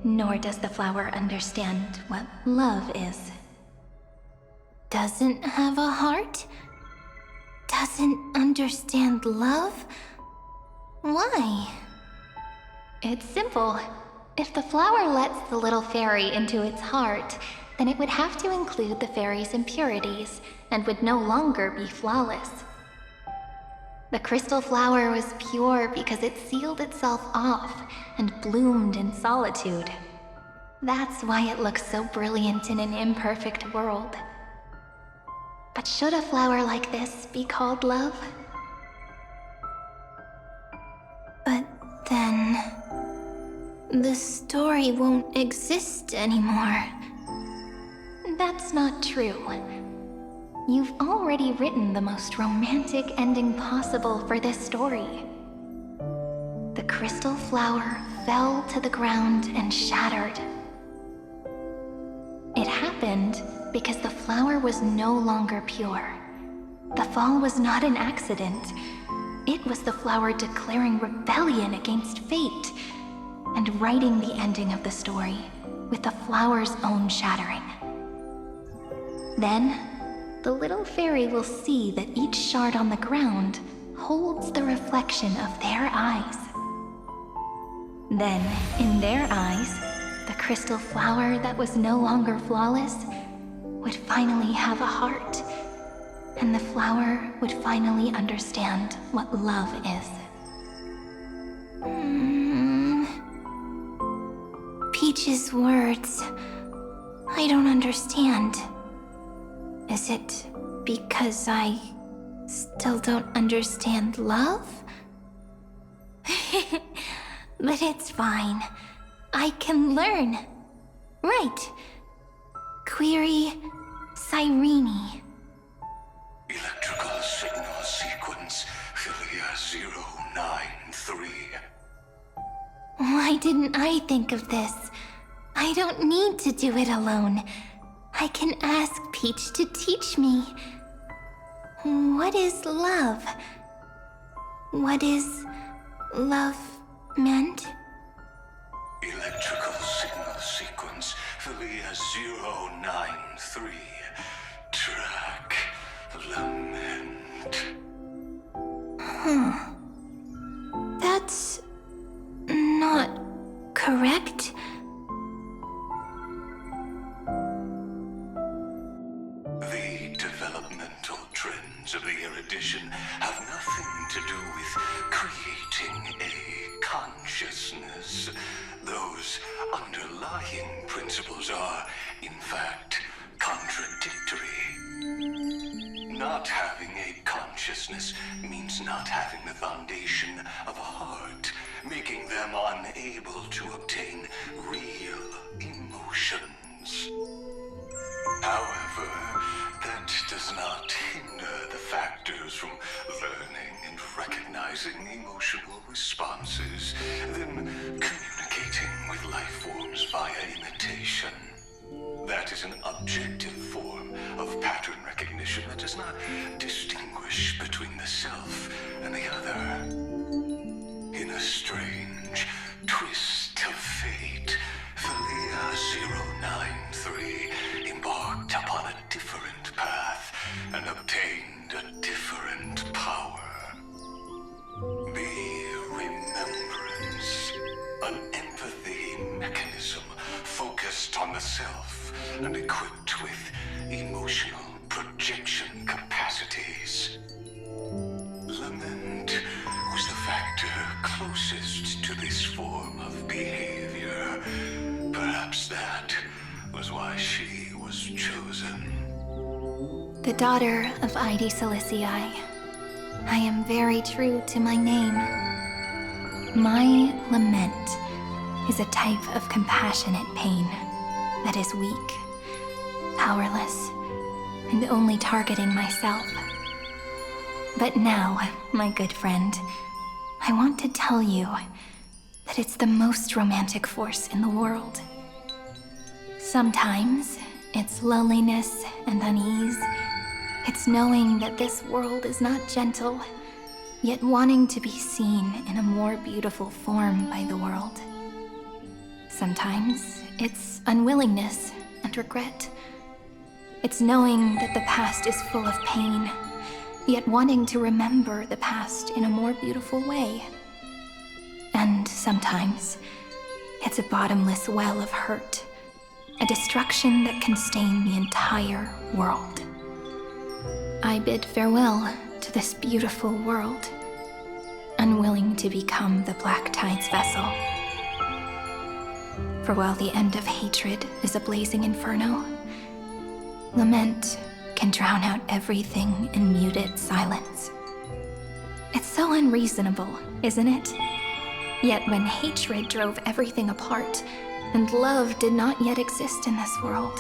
nor does the flower understand what love is. Doesn't have a heart? Doesn't understand love? Why? It's simple. If the flower lets the little fairy into its heart, then it would have to include the fairy's impurities and would no longer be flawless. The crystal flower was pure because it sealed itself off and bloomed in solitude. That's why it looks so brilliant in an imperfect world. But should a flower like this be called love? But then... the story won't exist anymore. That's not true. You've already written the most romantic ending possible for this story. The crystal flower fell to the ground and shattered. It happened because the flower was no longer pure. The fall was not an accident. It was the flower declaring rebellion against fate and writing the ending of the story with the flower's own shattering. Then, the little fairy will see that each shard on the ground holds the reflection of their eyes. Then, in their eyes, the crystal flower that was no longer flawless would finally have a heart, and the flower would finally understand what love is. Peach's words. I don't understand. Is it because I still don't understand love? But it's fine. I can learn. Right. Query Cyrene. Electrical signal sequence Philia 093. Why didn't I think of this? I don't need to do it alone. I can ask Peach to teach me. What is love? What is love meant? Electrical signal sequence Philia 093. Track lament. That's not correct. The developmental trends of the erudition have nothing to do with creating a consciousness. Those underlying principles are, in fact, contradictory. Not having a consciousness means not having the foundation of a heart, making them unable to obtain real emotions. However, that does not hinder the factors from learning and recognizing emotional responses, then communicating with life forms via imitation. That is an objective form of pattern recognition that does not distinguish between the self and the other. In a strange twist of fate, Philia 093 embarked upon a different path and obtained a different power. The remembrance, an empathy mechanism focused on the self and equipped with emotional projection capacities. Lament was the factor closest to this form of behavior. Perhaps that was why she was chosen. The daughter of Ide Silicii. I am very true to my name. My lament is a type of compassionate pain that is weak, powerless, and only targeting myself. But now, my good friend, I want to tell you that it's the most romantic force in the world. Sometimes, it's loneliness and unease. It's knowing that this world is not gentle, yet wanting to be seen in a more beautiful form by the world. Sometimes, it's unwillingness and regret. It's knowing that the past is full of pain, yet wanting to remember the past in a more beautiful way. And sometimes, it's a bottomless well of hurt, a destruction that can stain the entire world. I bid farewell to this beautiful world, unwilling to become the Black Tide's vessel. For while the end of hatred is a blazing inferno, lament can drown out everything in muted silence. It's so unreasonable, isn't it? Yet when hatred drove everything apart, and love did not yet exist in this world,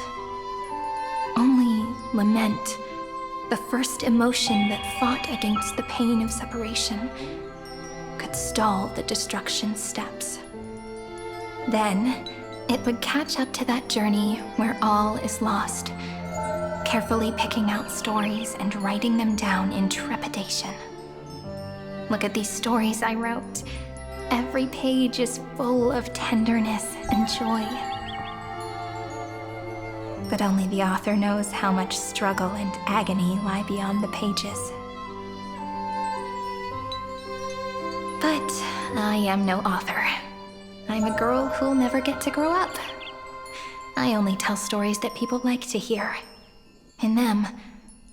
only lament, the first emotion that fought against the pain of separation, could stall the destruction steps. Then, it would catch up to that journey where all is lost, carefully picking out stories and writing them down in trepidation. Look at these stories I wrote. Every page is full of tenderness and joy. But only the author knows how much struggle and agony lie beyond the pages. But I am no author. I'm a girl who'll never get to grow up. I only tell stories that people like to hear. In them,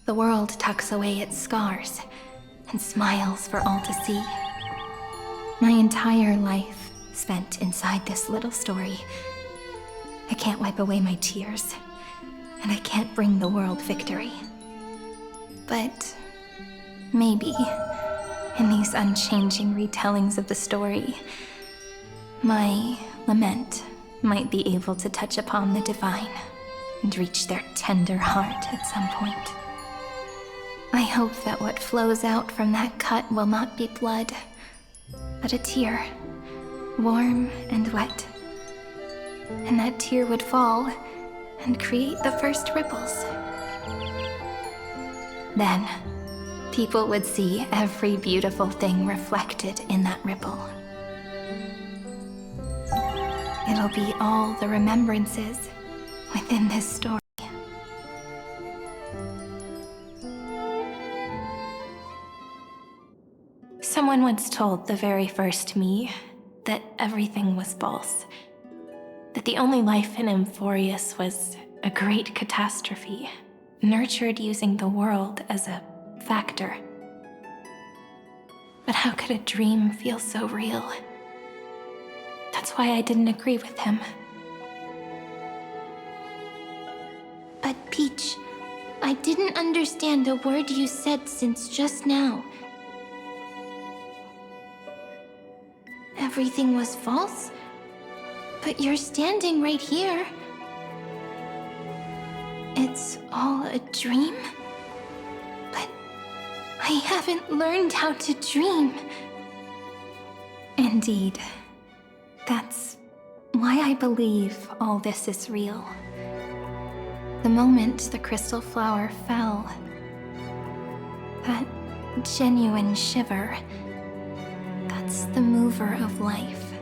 the world tucks away its scars and smiles for all to see. My entire life spent inside this little story. I can't wipe away my tears, and I can't bring the world victory. But maybe, in these unchanging retellings of the story, my lament might be able to touch upon the divine and reach their tender heart at some point. I hope that what flows out from that cut will not be blood, but a tear, warm and wet. And that tear would fall and create the first ripples. Then, people would see every beautiful thing reflected in that ripple. It'll be all the remembrances within this story. Someone once told the very first me that everything was false, that the only life in Amphoreus was a great catastrophe, nurtured using the world as a factor. But how could a dream feel so real? That's why I didn't agree with him. But Peach, I didn't understand a word you said since just now. Everything was false? But you're standing right here. It's all a dream? But I haven't learned how to dream. Indeed. That's why I believe all this is real. The moment the crystal flower fell, that genuine shiver, that's the mover of life.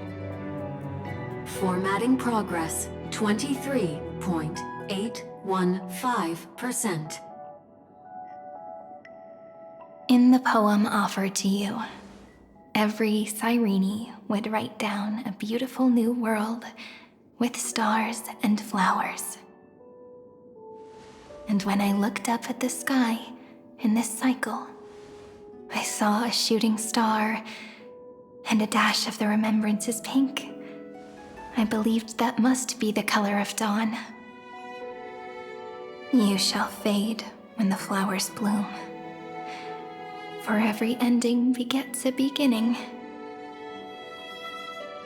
Formatting progress 23.815%. In the poem offered to you, every Cyrene would write down a beautiful new world with stars and flowers. And when I looked up at the sky in this cycle, I saw a shooting star and a dash of the remembrance's pink. I believed that must be the color of dawn. You shall fade when the flowers bloom. For every ending begets a beginning.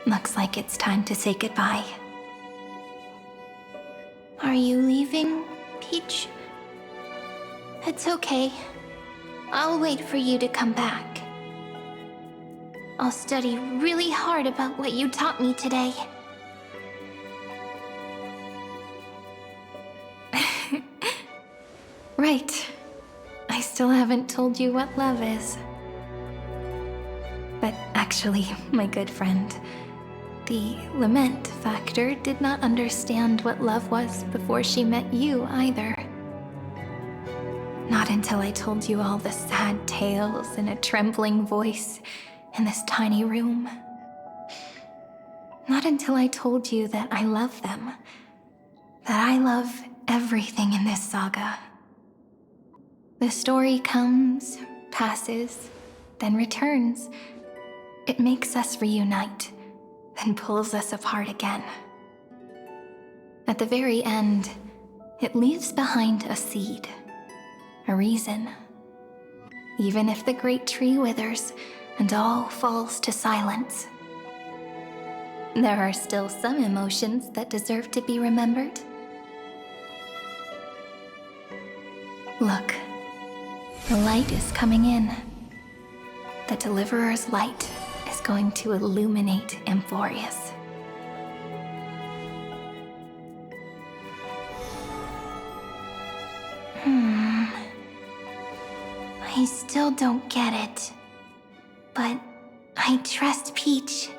Looks like it's time to say goodbye. Are you leaving, Peach? It's okay. I'll wait for you to come back. I'll study really hard about what you taught me today. Right. I still haven't told you what love is. But actually, my good friend, the lament factor did not understand what love was before she met you either. Not until I told you all the sad tales in a trembling voice in this tiny room. Not until I told you that I love them, that I love everything in this saga. The story comes, passes, then returns. It makes us reunite, then pulls us apart again. At the very end, it leaves behind a seed, a reason. Even if the great tree withers and all falls to silence, there are still some emotions that deserve to be remembered. Look. The light is coming in. The Deliverer's light is going to illuminate Amphoreus. I still don't get it. But I trust Peach.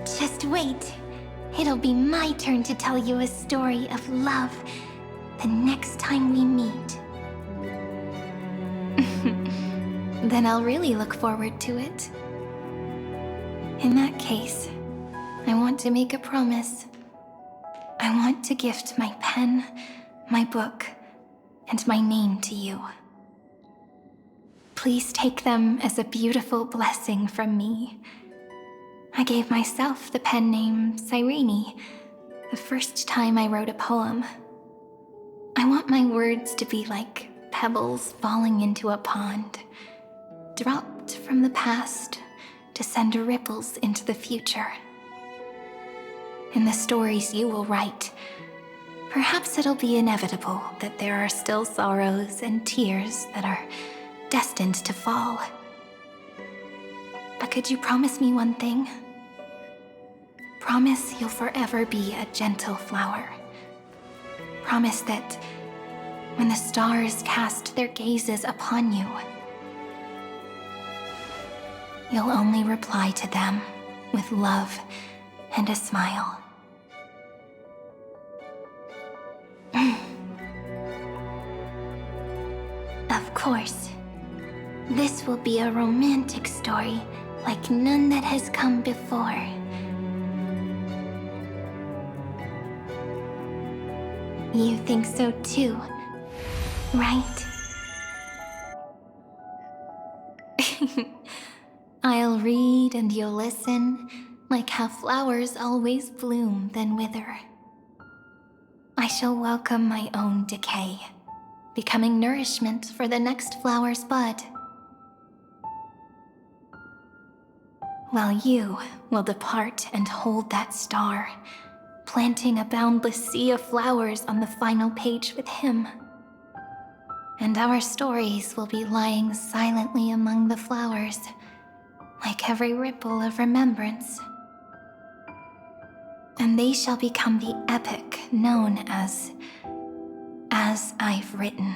Just wait. It'll be my turn to tell you a story of love the next time we meet. Then I'll really look forward to it. In that case, I want to make a promise. I want to gift my pen, my book, and my name to you. Please take them as a beautiful blessing from me. I gave myself the pen name Cyrene the first time I wrote a poem. I want my words to be like pebbles falling into a pond, dropped from the past to send ripples into the future. In the stories you will write, perhaps it'll be inevitable that there are still sorrows and tears that are destined to fall. But could you promise me one thing? Promise you'll forever be a gentle flower. Promise that when the stars cast their gazes upon you, you'll only reply to them with love and a smile. Of course, this will be a romantic story like none that has come before. You think so too, right? I'll read and you'll listen, like how flowers always bloom then wither. I shall welcome my own decay, becoming nourishment for the next flower's bud. While you will depart and hold that star, planting a boundless sea of flowers on the final page with him. And our stories will be lying silently among the flowers, like every ripple of remembrance. And they shall become the epic known as As I've written.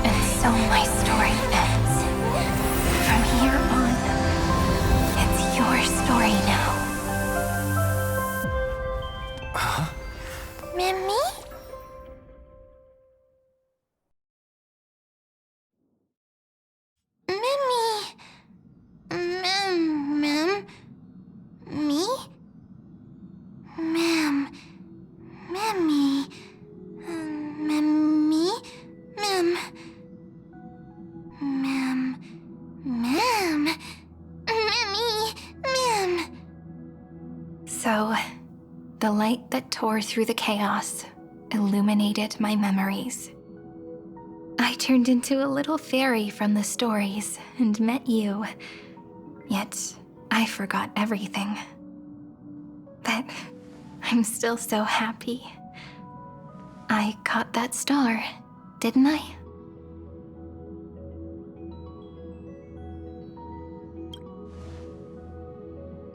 And so my story ends. From here on, it's your story now. Huh? Mimi? So, the light that tore through the chaos illuminated my memories. I turned into a little fairy from the stories and met you, yet I forgot everything. But I'm still so happy. I caught that star, didn't I?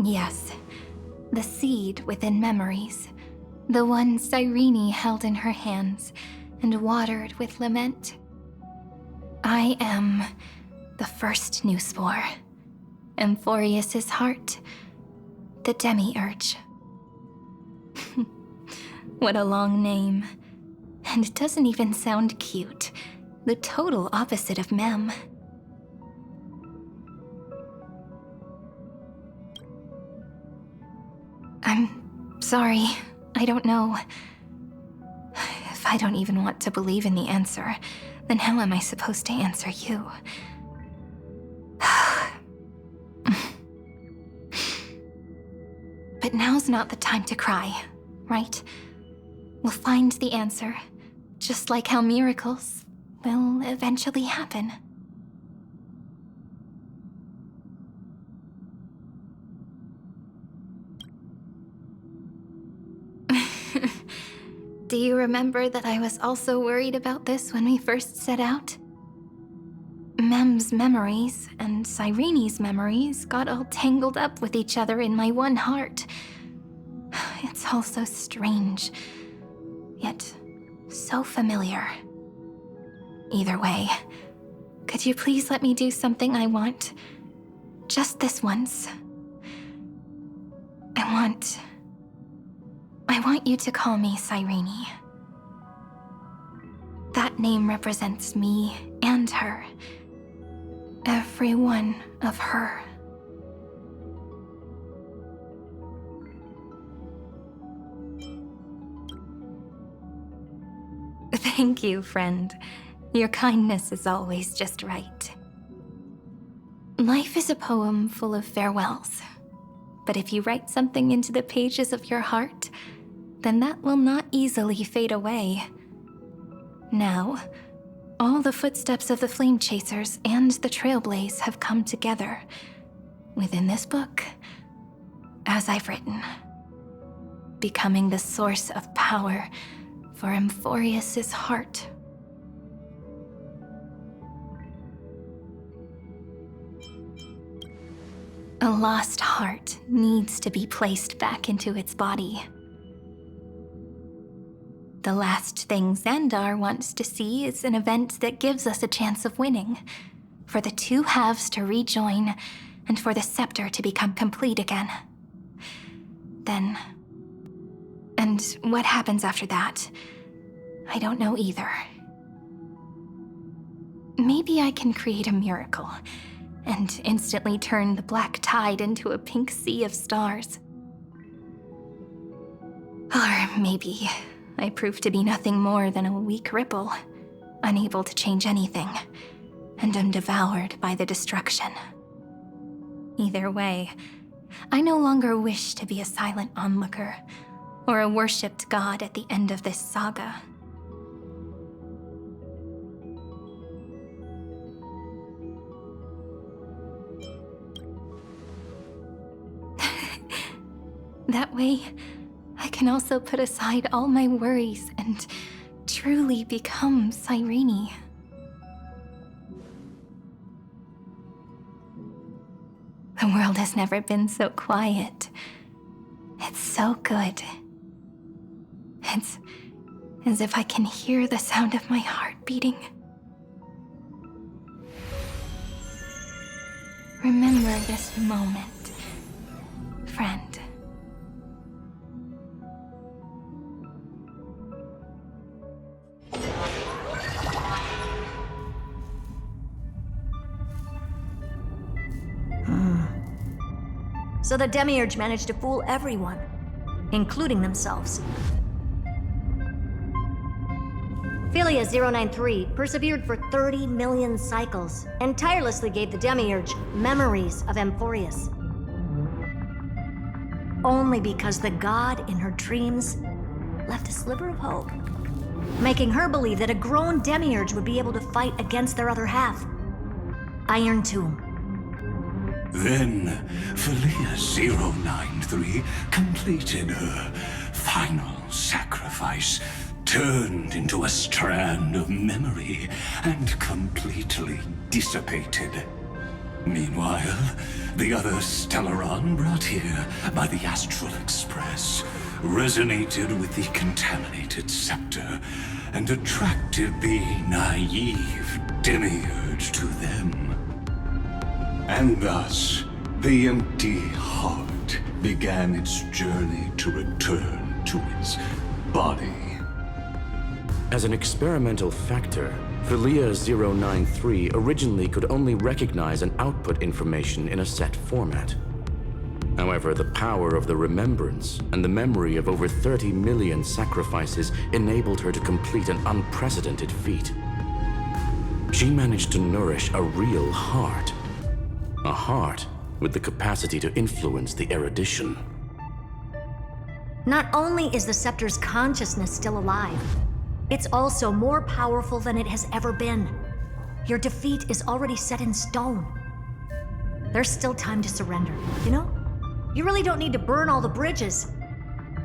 Yes, the seed within memories, the one Cyrene held in her hands and watered with lament. I am the first new spore, Amphoreus' heart, the demiurge. What a long name. And it doesn't even sound cute. The total opposite of Mem. I'm sorry. I don't know. If I don't even want to believe in the answer, then how am I supposed to answer you? But now's not the time to cry, right? We'll find the answer, just like how miracles will eventually happen. Do you remember that I was also worried about this when we first set out? Mem's memories and Cyrene's memories got all tangled up with each other in my one heart. It's all so strange, yet so familiar. Either way, could you please let me do something I want? Just this once. I want you to call me Cyrene. That name represents me and her. Every one of her. Thank you, friend. Your kindness is always just right. Life is a poem full of farewells. But if you write something into the pages of your heart, then that will not easily fade away. Now, all the footsteps of the Flame Chasers and the Trailblaze have come together within this book, as I've written, becoming the source of power for Amphoreus' heart. A lost heart needs to be placed back into its body. The last thing Xandar wants to see is an event that gives us a chance of winning, for the two halves to rejoin, and for the scepter to become complete again. Then... and what happens after that? I don't know either. Maybe I can create a miracle, and instantly turn the black tide into a pink sea of stars. Or maybe I prove to be nothing more than a weak ripple, unable to change anything, and am devoured by the destruction. Either way, I no longer wish to be a silent onlooker, or a worshipped god at the end of this saga. That way, I can also put aside all my worries and truly become Cyrene. has never been so quiet. It's so good. It's as if I can hear the sound of my heart beating. Remember this moment, friend. So the Demiurge managed to fool everyone, including themselves. Philia 093 persevered for 30 million cycles and tirelessly gave the Demiurge memories of Amphoreus. Only because the god in her dreams left a sliver of hope, making her believe that a grown Demiurge would be able to fight against their other half, Iron Tomb. Then, Philia 093 completed her final sacrifice, turned into a strand of memory, and completely dissipated. Meanwhile, the other Stellaron brought here by the Astral Express resonated with the contaminated scepter and attracted the naive Demiurge to them. And thus, the empty heart began its journey to return to its body. As an experimental factor, Philia 093 originally could only recognize and output information in a set format. However, the power of the remembrance and the memory of over 30 million sacrifices enabled her to complete an unprecedented feat. She managed to nourish a real heart. A heart with the capacity to influence the erudition. Not only is the Scepter's consciousness still alive, it's also more powerful than it has ever been. Your defeat is already set in stone. There's still time to surrender, you know? You really don't need to burn all the bridges.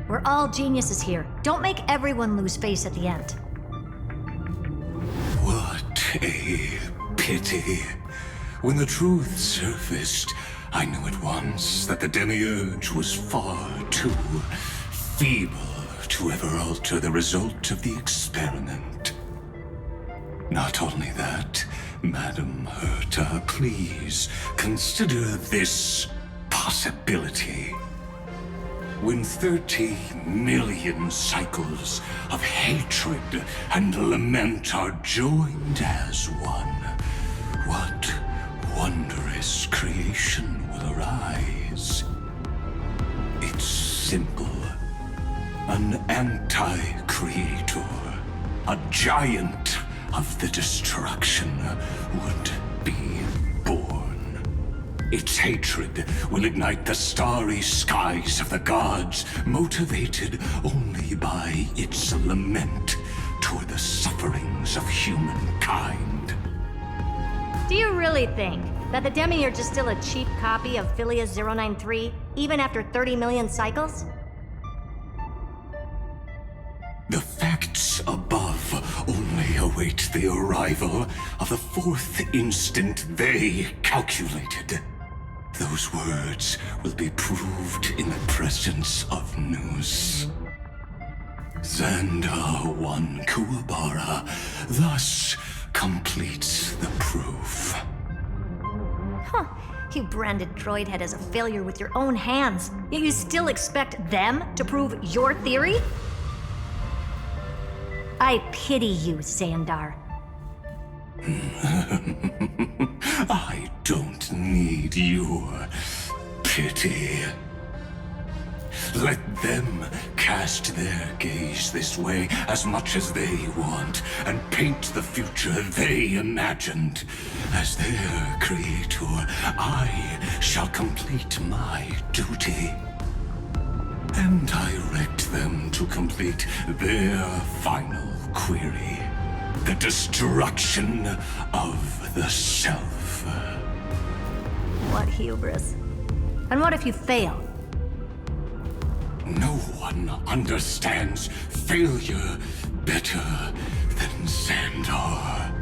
We're all geniuses here. Don't make everyone lose face at the end. What a pity. When the truth surfaced, I knew at once that the Demiurge was far too feeble to ever alter the result of the experiment. Not only that, Madam Herta, please consider this possibility. When 30 million cycles of hatred and lament are joined as one, what wondrous creation will arise? It's simple. An anti-creator, a giant of the destruction, would be born. Its hatred will ignite the starry skies of the gods, motivated only by its lament toward the sufferings of humankind. Do you really think that the Demiurge is still a cheap copy of Philia 093, even after 30 million cycles? The facts above only await the arrival of the fourth instant they calculated. Those words will be proved in the presence of news. Xandar 1 Kuwabara thus completes the proof. Huh. You branded Droidhead as a failure with your own hands, yet you still expect them to prove your theory? I pity you, Xandar. I don't need your pity. Let them cast their gaze this way as much as they want, and paint the future they imagined. As their creator, I shall complete my duty and direct them to complete their final query. The destruction of the self. What hubris. And what if you fail? No one understands failure better than Xandar.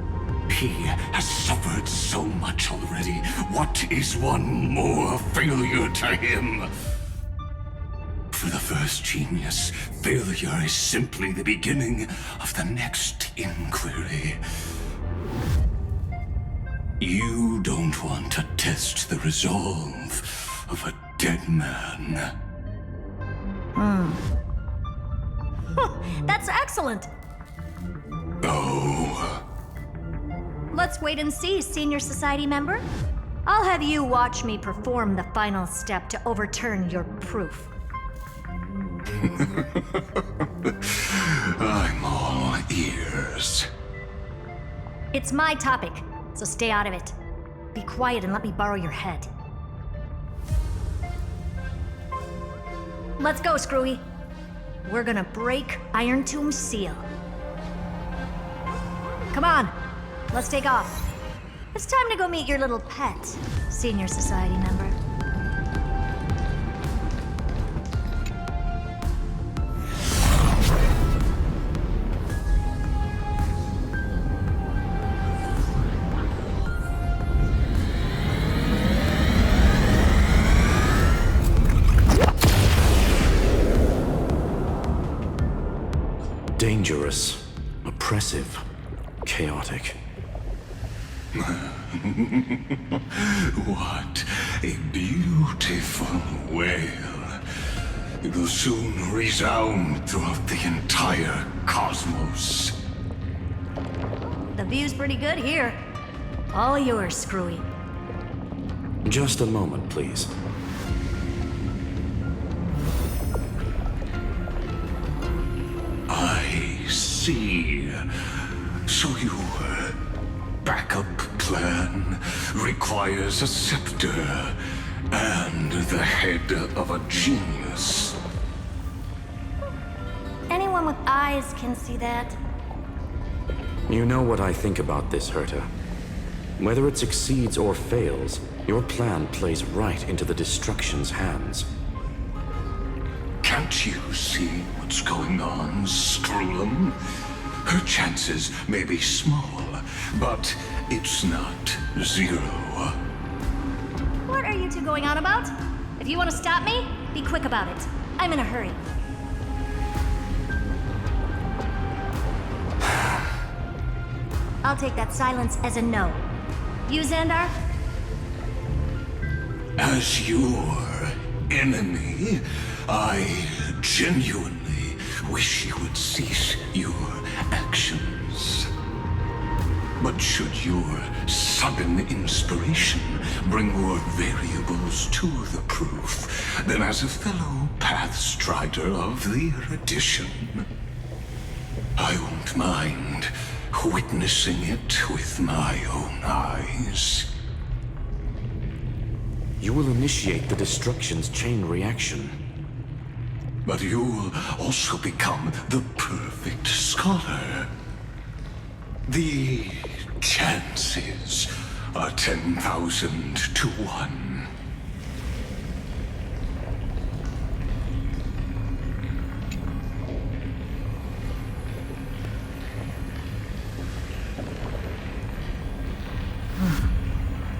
He has suffered so much already. What is one more failure to him? For the first genius, failure is simply the beginning of the next inquiry. You don't want to test the resolve of a dead man. That's excellent! Oh. Let's wait and see, Senior Society member. I'll have you watch me perform the final step to overturn your proof. I'm all ears. It's my topic, so stay out of it. Be quiet and let me borrow your head. Let's go, Screwy. We're gonna break Iron Tomb's seal. Come on, let's take off. It's time to go meet your little pet, Senior Society member. Dangerous, oppressive, chaotic. What a beautiful wail. It will soon resound throughout the entire cosmos. The view's pretty good here. All yours, Screwy. Just a moment, please. I see. So your backup plan requires a scepter and the head of a genius. Anyone with eyes can see that. You know what I think about this, Herta. Whether it succeeds or fails, your plan plays right into the destruction's hands. Can't you see what's going on, Screw'em? Her chances may be small, but it's not zero. What are you two going on about? If you want to stop me, be quick about it. I'm in a hurry. I'll take that silence as a no. You, Xandar? As your enemy, I genuinely wish you would cease your actions. But should your sudden inspiration bring more variables to the proof, then as a fellow Pathstrider of the Edition, I won't mind witnessing it with my own eyes. You will initiate the destruction's chain reaction. But you'll also become the perfect scholar. The chances are 10,000 to 1.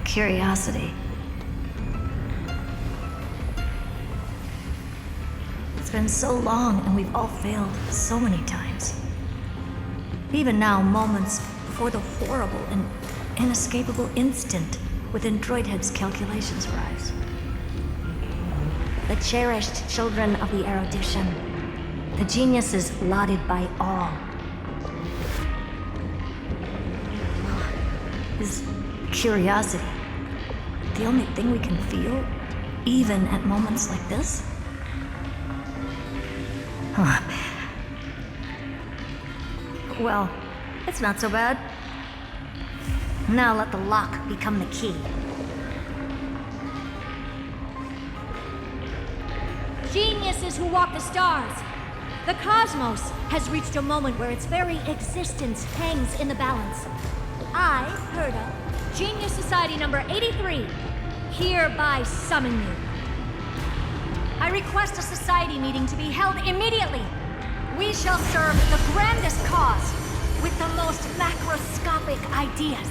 Curiosity. It's been so long and we've all failed so many times. Even now, moments before the horrible and inescapable instant within Droidhead's calculations rise. The cherished children of the erudition. The geniuses lauded by all. Is curiosity the only thing we can feel, even at moments like this? Huh. Well, it's not so bad. Now let the lock become the key. Geniuses who walk the stars. The cosmos has reached a moment where its very existence hangs in the balance. I, Herta, Genius Society number 83, hereby summon you. I request a society meeting to be held immediately. We shall serve the grandest cause, with the most macroscopic ideas.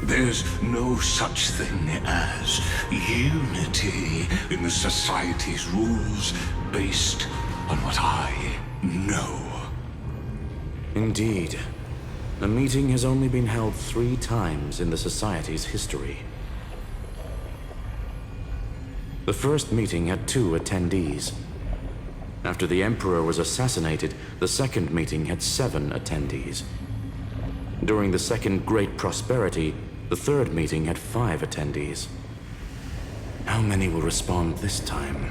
There's no such thing as unity in the Society's rules based on what I know. Indeed. A meeting has only been held 3 times in the Society's history. The first meeting had 2 attendees. After the Emperor was assassinated, the second meeting had 7 attendees. During the Second Great Prosperity, the third meeting had 5 attendees. How many will respond this time?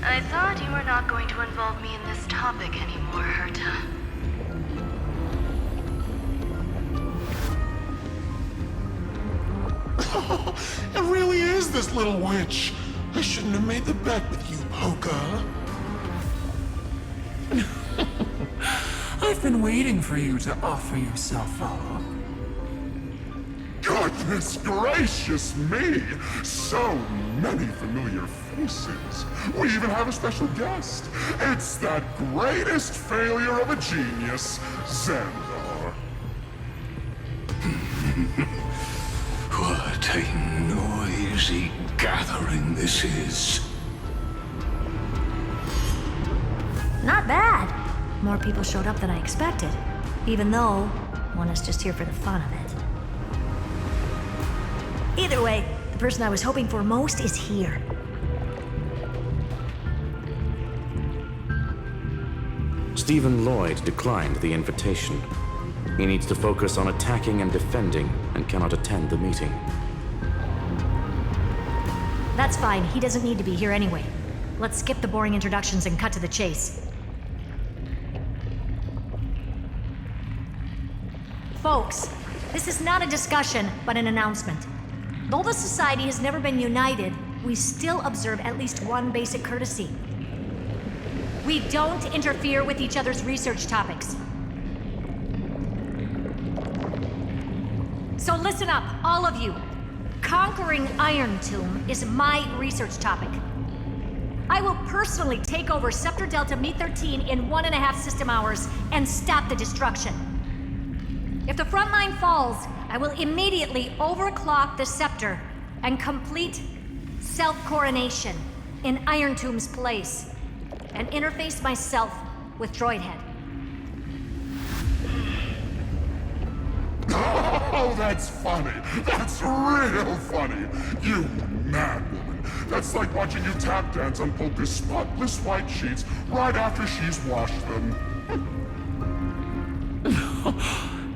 I thought you were not going to involve me in this topic anymore, Herta. It really is this little witch. I shouldn't have made the bet with you, Poca. I've been waiting for you to offer yourself up. Goodness gracious me! So many familiar faces. We even have a special guest. It's that greatest failure of a genius, Xandar. What a noisy gathering this is. Not bad. More people showed up than I expected, even though one is just here for the fun of it. Either way, the person I was hoping for most is here. Stephen Lloyd declined the invitation. He needs to focus on attacking and defending and cannot attend the meeting. That's fine, he doesn't need to be here anyway. Let's skip the boring introductions and cut to the chase. Folks, this is not a discussion, but an announcement. Though the Society has never been united, we still observe at least one basic courtesy. We don't interfere with each other's research topics. So listen up, all of you. Conquering Iron Tomb is my research topic. I will personally take over Scepter Delta Me-13 in 1.5 system hours and stop the destruction. If the front line falls, I will immediately overclock the scepter and complete self-coronation in Iron Tomb's place and interface myself with Droidhead. Oh, that's funny. That's real funny. You mad woman. That's like watching you tap dance on Polka's spotless white sheets right after she's washed them.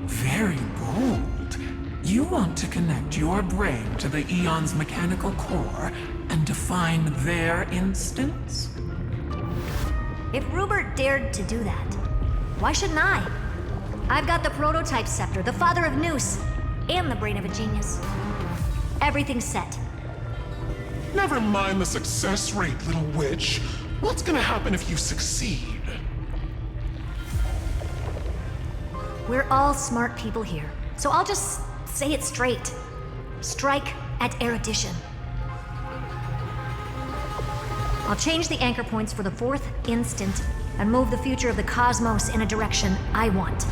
Very bold. You want to connect your brain to the Eon's mechanical core and define their instance? If Rupert dared to do that, why shouldn't I? I've got the prototype scepter, the father of Noose, and the brain of a genius. Everything's set. Never mind the success rate, little witch. What's gonna happen if you succeed? We're all smart people here, so I'll just say it straight. Strike at erudition. I'll change the anchor points for the 4th instant and move the future of the cosmos in a direction I want.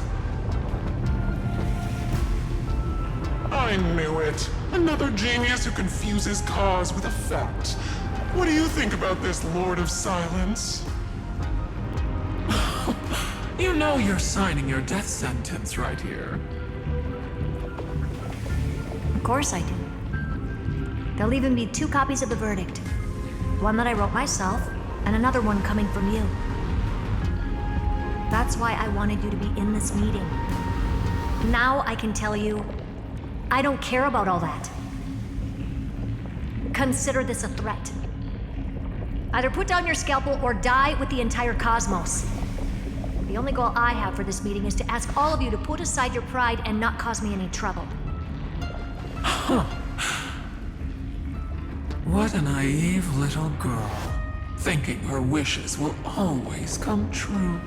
I knew it. Another genius who confuses cause with effect. What do you think about this, Lord of Silence? You know you're signing your death sentence right here. Of course I do. There'll even be 2 copies of the verdict. One that I wrote myself, and another one coming from you. That's why I wanted you to be in this meeting. Now I can tell you, I don't care about all that. Consider this a threat. Either put down your scalpel or die with the entire cosmos. The only goal I have for this meeting is to ask all of you to put aside your pride and not cause me any trouble. Huh. What a naive little girl, thinking her wishes will always come true.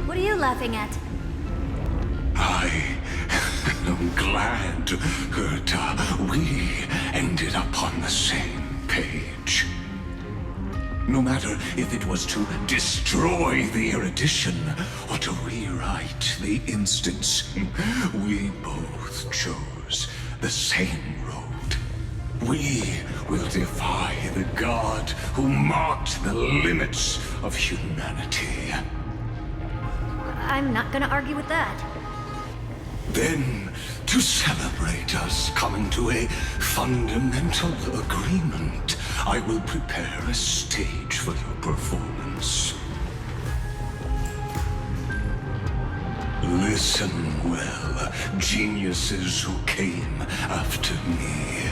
What are you laughing at? I'm glad, Herta, we ended up on the same page. No matter if it was to destroy the erudition or to rewrite the instance, we both chose the same road. We will defy the god who marked the limits of humanity. I'm not gonna argue with that. Then, to celebrate us coming to a fundamental agreement, I will prepare a stage for your performance. Listen well, geniuses who came after me.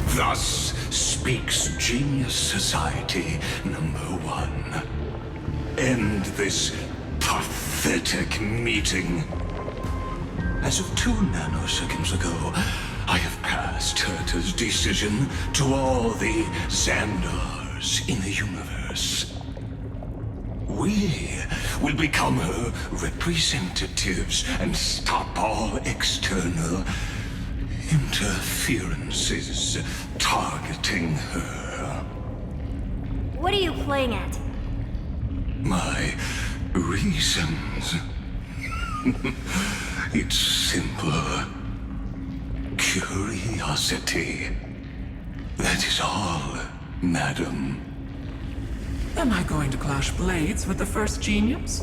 Thus speaks Genius Society #1. End this pathetic meeting. As of 2 nanoseconds ago, I have passed Herta's decision to all the Xandars in the universe. We will become her representatives and stop all external interferences targeting her. What are you playing at? My reasons. It's simple. Curiosity. That is all, madam. Am I going to clash blades with the first genius?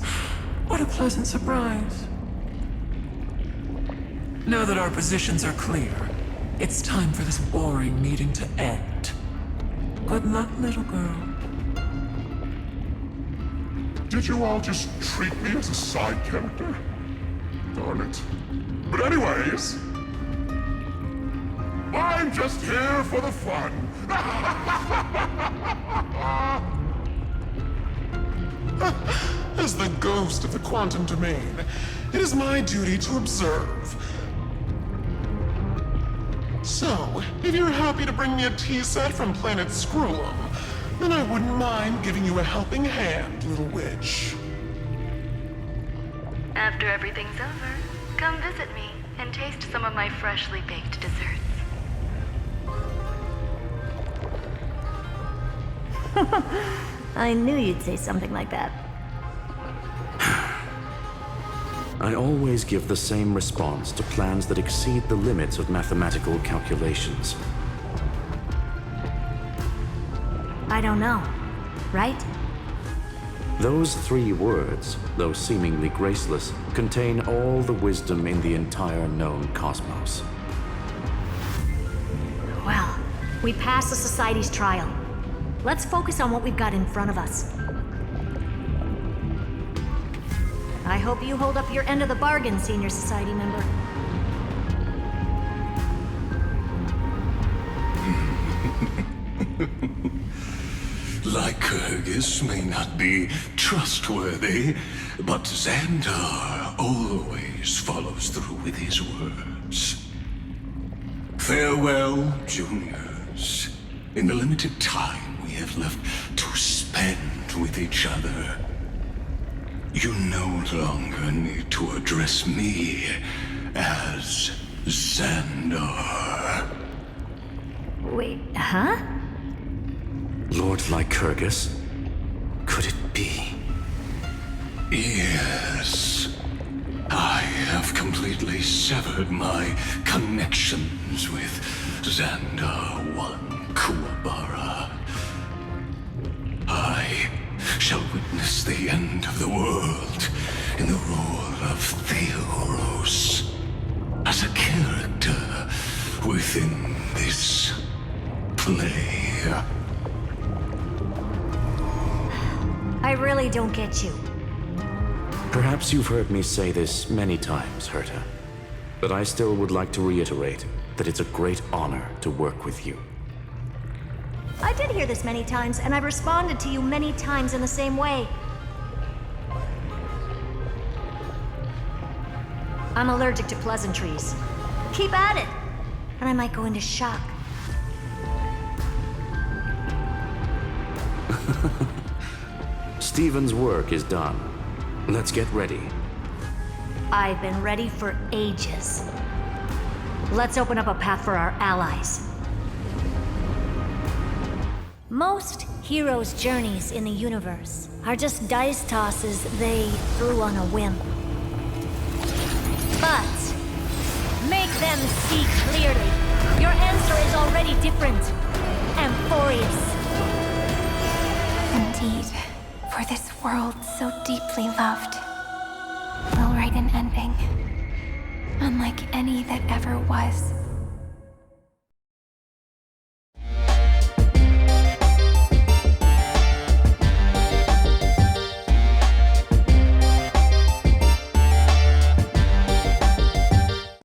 What a pleasant surprise. Now that our positions are clear, it's time for this boring meeting to end. Good luck, little girl. Did you all just treat me as a side character? Darn it. But anyways, I'm just here for the fun. As the ghost of the quantum domain, it is my duty to observe. So, if you're happy to bring me a tea set from planet Scrollum, then I wouldn't mind giving you a helping hand, little witch. After everything's over, come visit me and taste some of my freshly baked desserts. I knew you'd say something like that. I always give the same response to plans that exceed the limits of mathematical calculations. I don't know, right? Those 3 words, though seemingly graceless, contain all the wisdom in the entire known cosmos. Well, we passed the Society's trial. Let's focus on what we've got in front of us. I hope you hold up your end of the bargain, Senior Society member. Lycurgus may not be trustworthy, but Xandar always follows through with his words. Farewell, juniors. In the limited time we have left to spend with each other, you no longer need to address me as Xandar. Wait, huh? Lord Lycurgus? Could it be? Yes. I have completely severed my connections with Xandar 1 Kuwabara. I shall witness the end of the world in the role of Theoros, as a character within this play. I really don't get you. Perhaps you've heard me say this many times, Herta, but I still would like to reiterate. that it's a great honor to work with you. I did hear this many times, and I've responded to you many times in the same way. I'm allergic to pleasantries. Keep at it, and I might go into shock. Steven's work is done. Let's get ready. I've been ready for ages. Let's open up a path for our allies. Most heroes' journeys in the universe are just dice tosses they threw on a whim. But make them see clearly. Your answer is already different. Amphoreus. Indeed, for this world so deeply loved, will write an ending, unlike any that ever was.